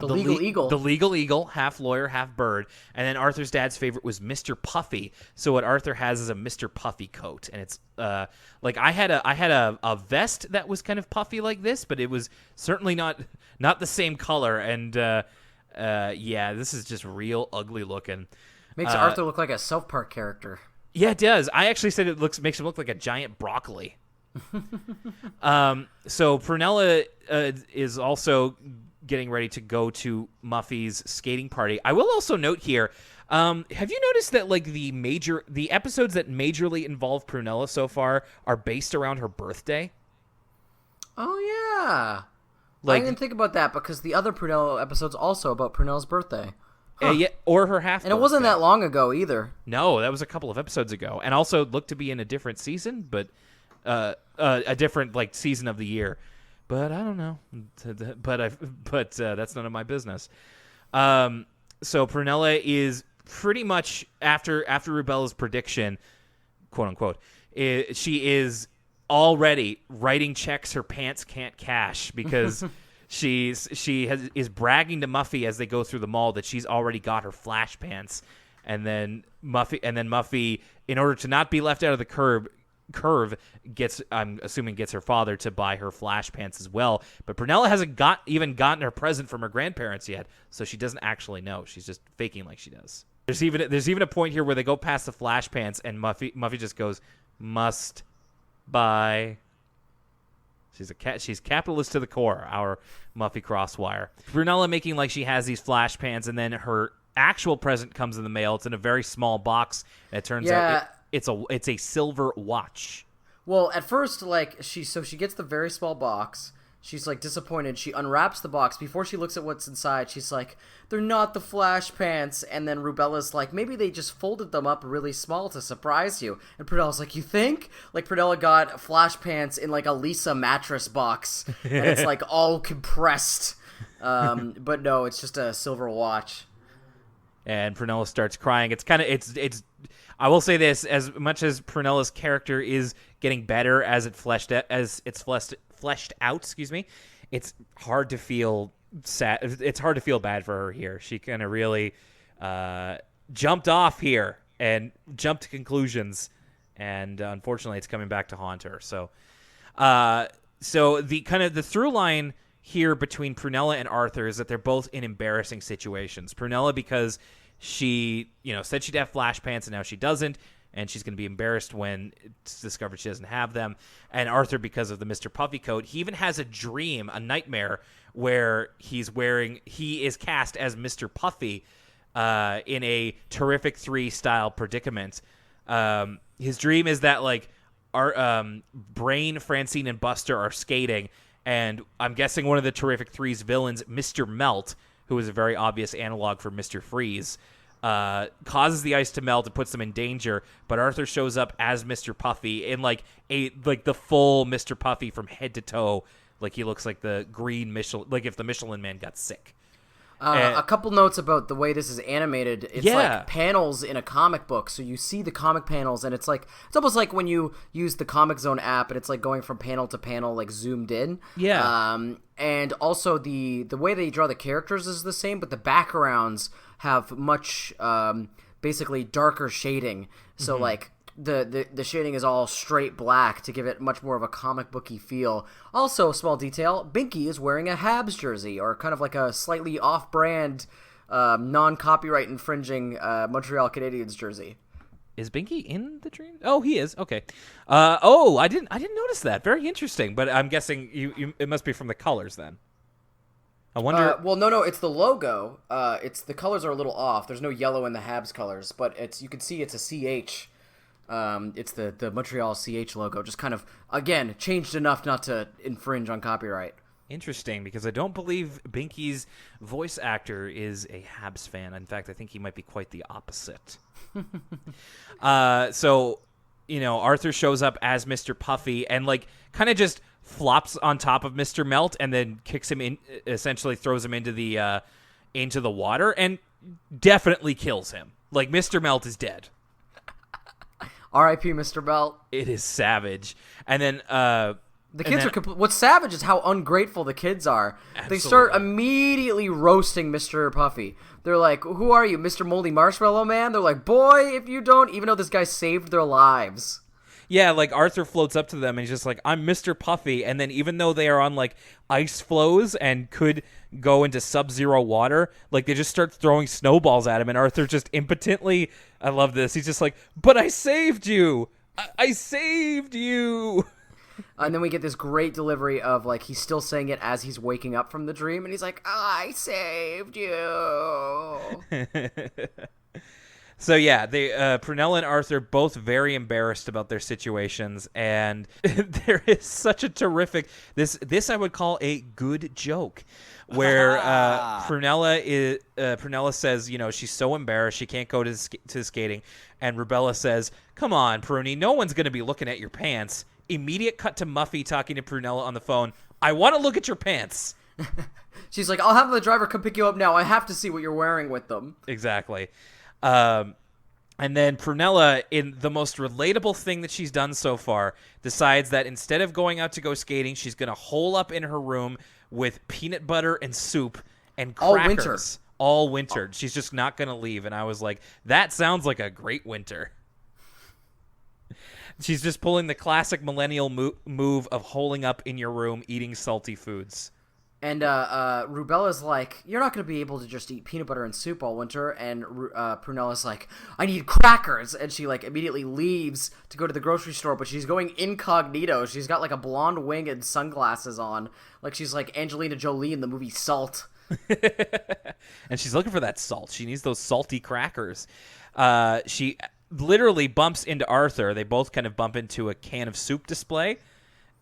The legal eagle. The legal eagle, half lawyer, half bird. And then Arthur's dad's favorite was Mr. Puffy. So what Arthur has is a Mr. Puffy coat. And it's like I had a vest that was kind of puffy like this, but it was certainly not the same color. And this is just real ugly looking. Makes Arthur look like a South Park character. Yeah, it does. I actually said makes him look like a giant broccoli. So Prunella is also getting ready to go to Muffy's skating party. I will also note here, have you noticed that like the episodes that majorly involve Prunella so far are based around her birthday? Oh yeah. Like, I didn't think about that because the other Prunella episode's also about Prunella's birthday. Huh. Yeah, or her half. And it wasn't that long ago either. No, that was a couple of episodes ago, and also looked to be in a different season, but a different like season of the year. But I don't know. But that's none of my business. So Prunella is pretty much after Rubella's prediction, quote unquote, she is already writing checks her pants can't cash because she is bragging to Muffy as they go through the mall that she's already got her flash pants, and then Muffy, in order to not be left out of the curve gets her father to buy her flash pants as well. But Prunella hasn't gotten her present from her grandparents yet, so she doesn't actually know. She's just faking like she does. There's even a point here where they go past the flash pants and Muffy just goes, "Must buy." She's capitalist to the core, our Muffy Crosswire. Prunella making like she has these flash pants, and then her actual present comes in the mail. It's in a very small box, and it turns out it's a silver watch. Well, at first, like she gets the very small box. She's like disappointed. She unwraps the box. Before she looks at what's inside, she's like, "They're not the flash pants." And then Rubella's like, "Maybe they just folded them up really small to surprise you." And Prunella's like, "You think?" Like Prunella got flash pants in like a Lisa mattress box, and it's like all compressed. But no, it's just a silver watch. And Prunella starts crying. It's I will say this: as much as Prunella's character is getting better as it's fleshed out, excuse me, it's hard to feel sad. It's hard to feel bad for her here. She kind of really jumped off here and jumped to conclusions, and unfortunately, it's coming back to haunt her. So the through line here between Prunella and Arthur is that they're both in embarrassing situations. Prunella because she, said she'd have flash pants and now she doesn't, and she's going to be embarrassed when it's discovered she doesn't have them. And Arthur because of the Mr. Puffy coat. He even has a nightmare where he is cast as Mr. Puffy in a Terrific 3 style predicament. His dream is that like our Brain, Francine, and Buster are skating, and I'm guessing one of the Terrific 3's villains, Mr. Melt, who is a very obvious analog for Mr. Freeze, causes the ice to melt and puts them in danger. But Arthur shows up as Mr. Puffy in like the full Mr. Puffy from head to toe. Like he looks like the green Michelin, like if the Michelin Man got sick. A couple notes about the way this is animated. It's like panels in a comic book, so you see the comic panels, and it's almost like when you use the Comic Zone app, and it's like going from panel to panel, like zoomed in. Yeah. And also the way they draw the characters is the same, but the backgrounds have much basically darker shading. So like the shading is all straight black to give it much more of a comic booky feel. Also, small detail, Binky is wearing a Habs jersey, or kind of like a slightly off-brand, non-copyright infringing Montreal Canadiens jersey. Is Binky in the dream? Oh, he is. Okay. I didn't notice that. Very interesting. But I'm guessing it must be from the colors then. I wonder. Well, no, it's the logo. It's the colors are a little off. There's no yellow in the Habs colors, but you can see it's a CH. It's the Montreal CH logo, just kind of again changed enough not to infringe on copyright. Interesting, because I don't believe Binky's voice actor is a Habs fan. In fact, I think he might be quite the opposite. So, Arthur shows up as Mr. Puffy and kind of just flops on top of Mr. Melt and then kicks him in, essentially throws him into the water and definitely kills him. Mr. Melt is dead. R.I.P. Mr. Melt. It is savage. And then the kids are what's savage is how ungrateful the kids are. Absolutely. They start immediately roasting Mr. Puffy. They're like, "Who are you, Mr. Moldy Marshmallow Man?" They're like, "Boy, if you don't," even though this guy saved their lives. Yeah, Arthur floats up to them and he's just like, "I'm Mr. Puffy." And then even though they are on ice floes and could go into sub-zero water, they just start throwing snowballs at him, and Arthur just impotently, I love this, he's just like, "But I saved you! I saved you!" And then we get this great delivery of he's still saying it as he's waking up from the dream, and he's like, "I saved you." So yeah, Prunella and Arthur both very embarrassed about their situations, and there is such a terrific this I would call a good joke, where Prunella says she's so embarrassed she can't go to skating, and Rubella says, "Come on, Pruny, no one's gonna be looking at your pants." Immediate cut to Muffy talking to Prunella on the phone. "I want to look at your pants." She's like, "I'll have the driver come pick you up now. I have to see what you're wearing with them." Exactly. And then Prunella, in the most relatable thing that she's done so far, decides that instead of going out to go skating, she's going to hole up in her room with peanut butter and soup and crackers. All winter. She's just not going to leave. And I was like, that sounds like a great winter. She's just pulling the classic millennial move of holing up in your room, eating salty foods. And Rubella's like, "You're not going to be able to just eat peanut butter and soup all winter." And Prunella's like, "I need crackers." And she immediately leaves to go to the grocery store, but she's going incognito. She's got a blonde wig and sunglasses on. She's like Angelina Jolie in the movie Salt. And she's looking for that salt. She needs those salty crackers. She literally bumps into Arthur. They both kind of bump into a can of soup display.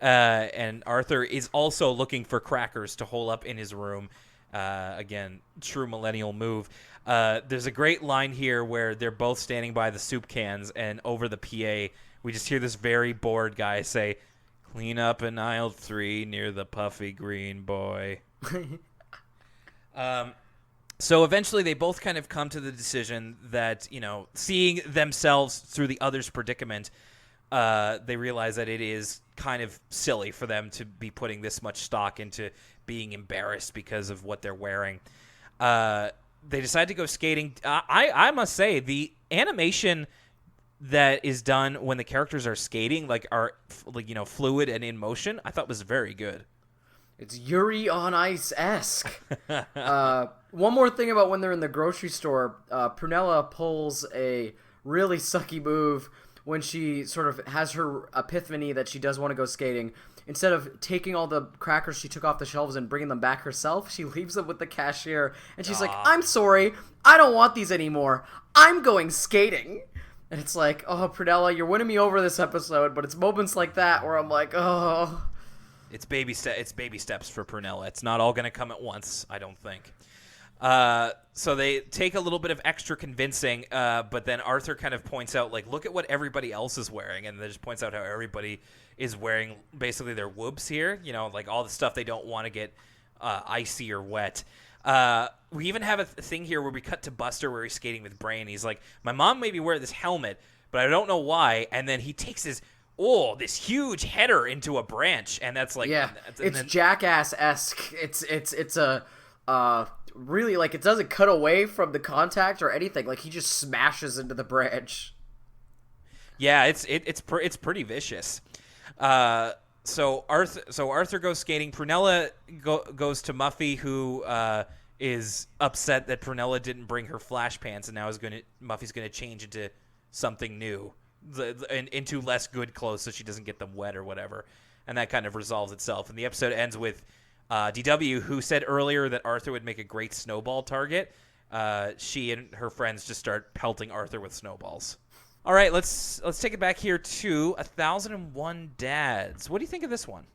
And Arthur is also looking for crackers to hole up in his room. Again, true millennial move. There's a great line here where they're both standing by the soup cans, and over the PA, we just hear this very bored guy say, "Clean up in aisle 3 near the puffy green boy." So eventually they both kind of come to the decision that, seeing themselves through the other's predicament, they realize that it is kind of silly for them to be putting this much stock into being embarrassed because of what they're wearing. They decide to go skating. I must say, the animation that is done when the characters are skating, are fluid and in motion, I thought was very good. It's Yuri on Ice-esque. One more thing about when they're in the grocery store, Prunella pulls a really sucky move when she sort of has her epiphany that she does want to go skating. Instead of taking all the crackers she took off the shelves and bringing them back herself, she leaves them with the cashier. And she's like, "I'm sorry, I don't want these anymore. I'm going skating." And it's like, oh, Prunella, you're winning me over this episode, but it's moments like that where I'm like, oh. It's baby steps for Prunella. It's not all going to come at once, I don't think. So they take a little bit of extra convincing, but then Arthur kind of points out, look at what everybody else is wearing, and they just points out how everybody is wearing basically their whoops here, all the stuff they don't want to get icy or wet. We even have a thing here where we cut to Buster where he's skating with Brain. He's like, "My mom made me wear this helmet, but I don't know why," and then he takes this huge header into a branch, and that's it's Jackass-esque. It's a really it doesn't cut away from the contact or anything. He just smashes into the branch. Yeah, it's pretty vicious. So Arthur goes skating. Prunella goes to Muffy, who is upset that Prunella didn't bring her flash pants, and now Muffy's gonna change into something new, into less good clothes, so she doesn't get them wet or whatever. And that kind of resolves itself. And the episode ends with DW, who said earlier that Arthur would make a great snowball target. She and her friends just start pelting Arthur with snowballs. All right, let's take it back here to 1001 Dads. What do you think of this one?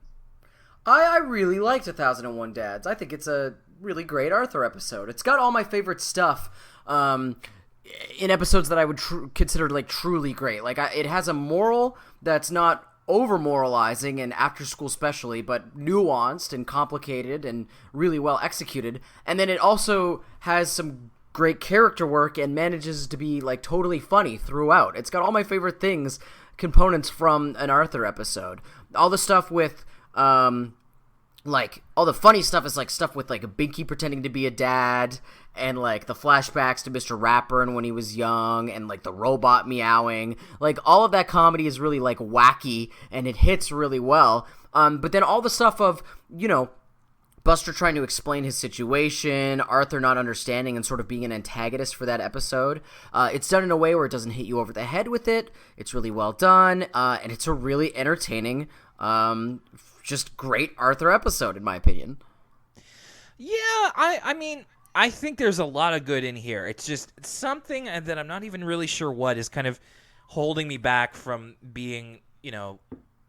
I really liked 1001 Dads. I think it's a really great Arthur episode. It's got all my favorite stuff in episodes that I would consider like truly great. Like it has a moral that's not over moralizing and after school specially, but nuanced and complicated and really well executed. And then it also has some great character work and manages to be like totally funny throughout. It's got all my favorite components from an Arthur episode. All the stuff with like all the funny stuff is like stuff with like a Binky pretending to be a dad, and like the flashbacks to Mr. Ratburn when he was young, and like the robot meowing. Like all of that comedy is really like wacky and it hits really well. But then all the stuff of, you know, Buster trying to explain his situation, Arthur not understanding and sort of being an antagonist for that episode. It's done in a way where it doesn't hit you over the head with it. It's really well done, and it's a really entertaining, just great Arthur episode, in my opinion. Yeah, I mean, I think there's a lot of good in here. It's just something that I'm not even really sure what is kind of holding me back from being, you know,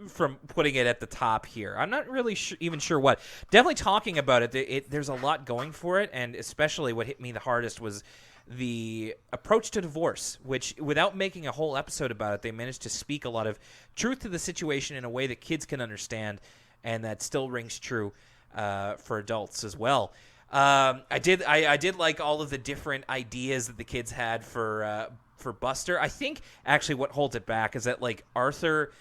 from putting it at the top here. I'm not really even sure what. Definitely talking about it, there's a lot going for it, and especially what hit me the hardest was the approach to divorce, which, without making a whole episode about it, they managed to speak a lot of truth to the situation in a way that kids can understand, and that still rings true for adults as well. I did like all of the different ideas that the kids had for Buster. I think actually what holds it back is that like Arthur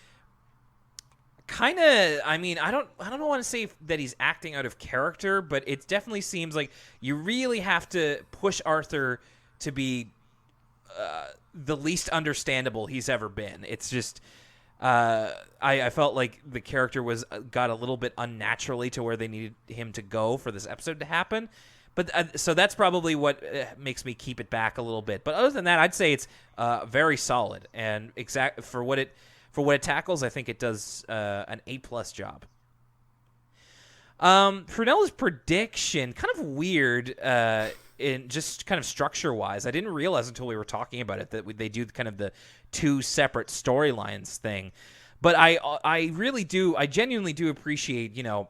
kind of, I mean, I don't want to say that he's acting out of character, but it definitely seems like you really have to push Arthur to be the least understandable he's ever been. It's just I felt like the character got a little bit unnaturally to where they needed him to go for this episode to happen. But so that's probably what makes me keep it back a little bit. But other than that, I'd say it's very solid, and for what it tackles, I think it does an A+ job. Prunella's prediction, kind of weird in just kind of structure-wise. I didn't realize until we were talking about it that they do kind of the two separate storylines thing. But I genuinely do appreciate, you know,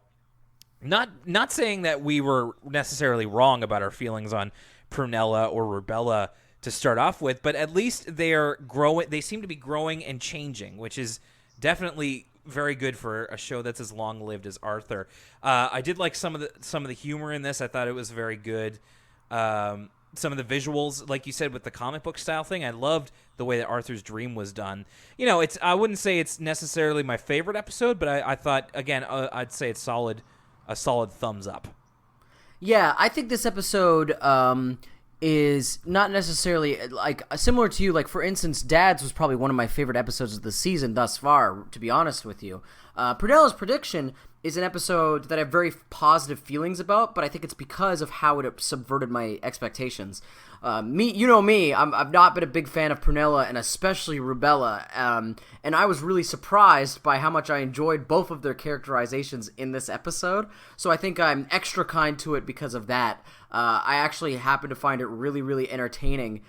not saying that we were necessarily wrong about our feelings on Prunella or Rubella to start off with, but at least they are growing. They seem to be growing and changing, which is definitely very good for a show that's as long-lived as Arthur. I did like some of the humor in this. I thought it was very good. Some of the visuals, like you said, with the comic book style thing, I loved the way that Arthur's dream was done. You know, I wouldn't say it's necessarily my favorite episode, but I thought, again, I'd say it's a solid thumbs up. Yeah, I think this episode is not necessarily like similar to you. Like, for instance, Dad's was probably one of my favorite episodes of the season thus far, to be honest with you. Prunella's prediction is an episode that I have very positive feelings about, but I think it's because of how it subverted my expectations. You know me, I've not been a big fan of Prunella and especially Rubella, and I was really surprised by how much I enjoyed both of their characterizations in this episode, so I think I'm extra kind to it because of that. I actually happen to find it really, really entertaining,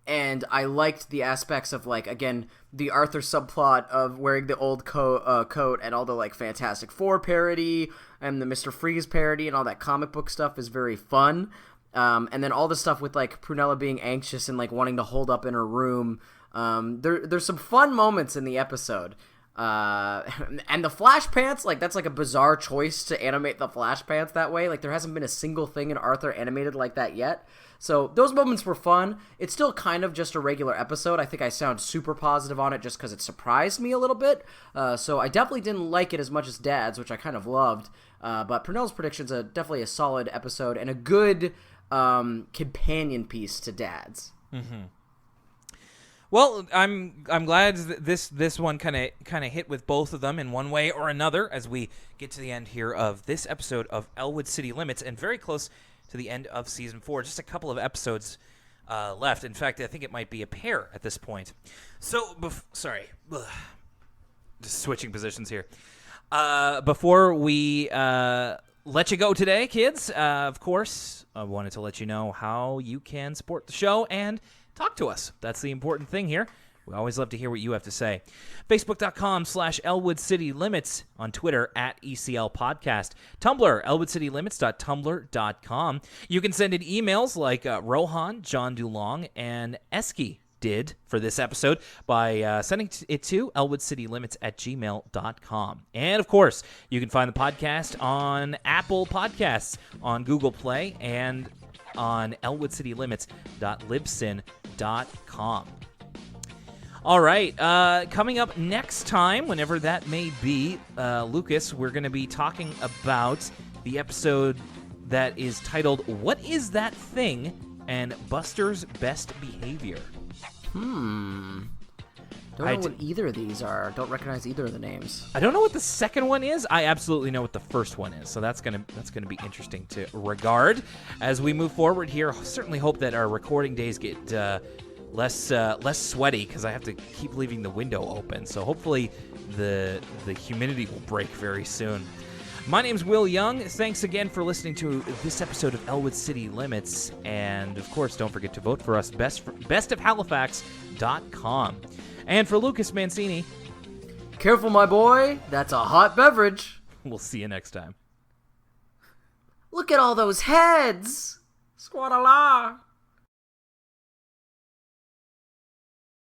and I liked the aspects of, like, again, the Arthur subplot of wearing the old coat and all the, like, Fantastic Four parody and the Mr. Freeze parody and all that comic book stuff is very fun. And then all the stuff with, like, Prunella being anxious and, like, wanting to hold up in her room. There's some fun moments in the episode. And the flash pants, like, that's, like, a bizarre choice to animate the flash pants that way. Like, there hasn't been a single thing in Arthur animated like that yet. So those moments were fun. It's still kind of just a regular episode. I think I sound super positive on it just because it surprised me a little bit. So I definitely didn't like it as much as Dad's, which I kind of loved. But Purnella's prediction's definitely a solid episode and a good companion piece to Dad's. Mm-hmm. Well, I'm glad that this one kind of hit with both of them in one way or another as we get to the end here of this episode of Elwood City Limits, and very close to the end of Season 4. Just a couple of episodes left. In fact, I think it might be a pair at this point. So, sorry. Just switching positions here. Before we let you go today, kids, of course, I wanted to let you know how you can support the show and talk to us. That's the important thing here. We always love to hear what you have to say. Facebook.com/Elwood City Limits. On Twitter @ECL Podcast. Tumblr, elwoodcitylimits.tumblr.com. You can send in emails like Rohan, John Dulong, and Eski did for this episode by sending it to elwoodcitylimits@gmail.com. And, of course, you can find the podcast on Apple Podcasts, on Google Play, and on elwoodcitylimits.libsyn.com. All right, coming up next time, whenever that may be, Lucas, we're going to be talking about the episode that is titled, What Is That Thing? And Buster's Best Behavior. Don't know what either of these are. Don't recognize either of the names. I don't know what the second one is. I absolutely know what the first one is. So that's gonna be interesting to regard as we move forward here. Certainly hope that our recording days get less sweaty, because I have to keep leaving the window open. So hopefully the humidity will break very soon. My name's Will Young. Thanks again for listening to this episode of Elwood City Limits. And, of course, don't forget to vote for us, bestofhalifax.com. And for Lucas Mancini, careful, my boy. That's a hot beverage. We'll see you next time. Look at all those heads. Squad-a-la.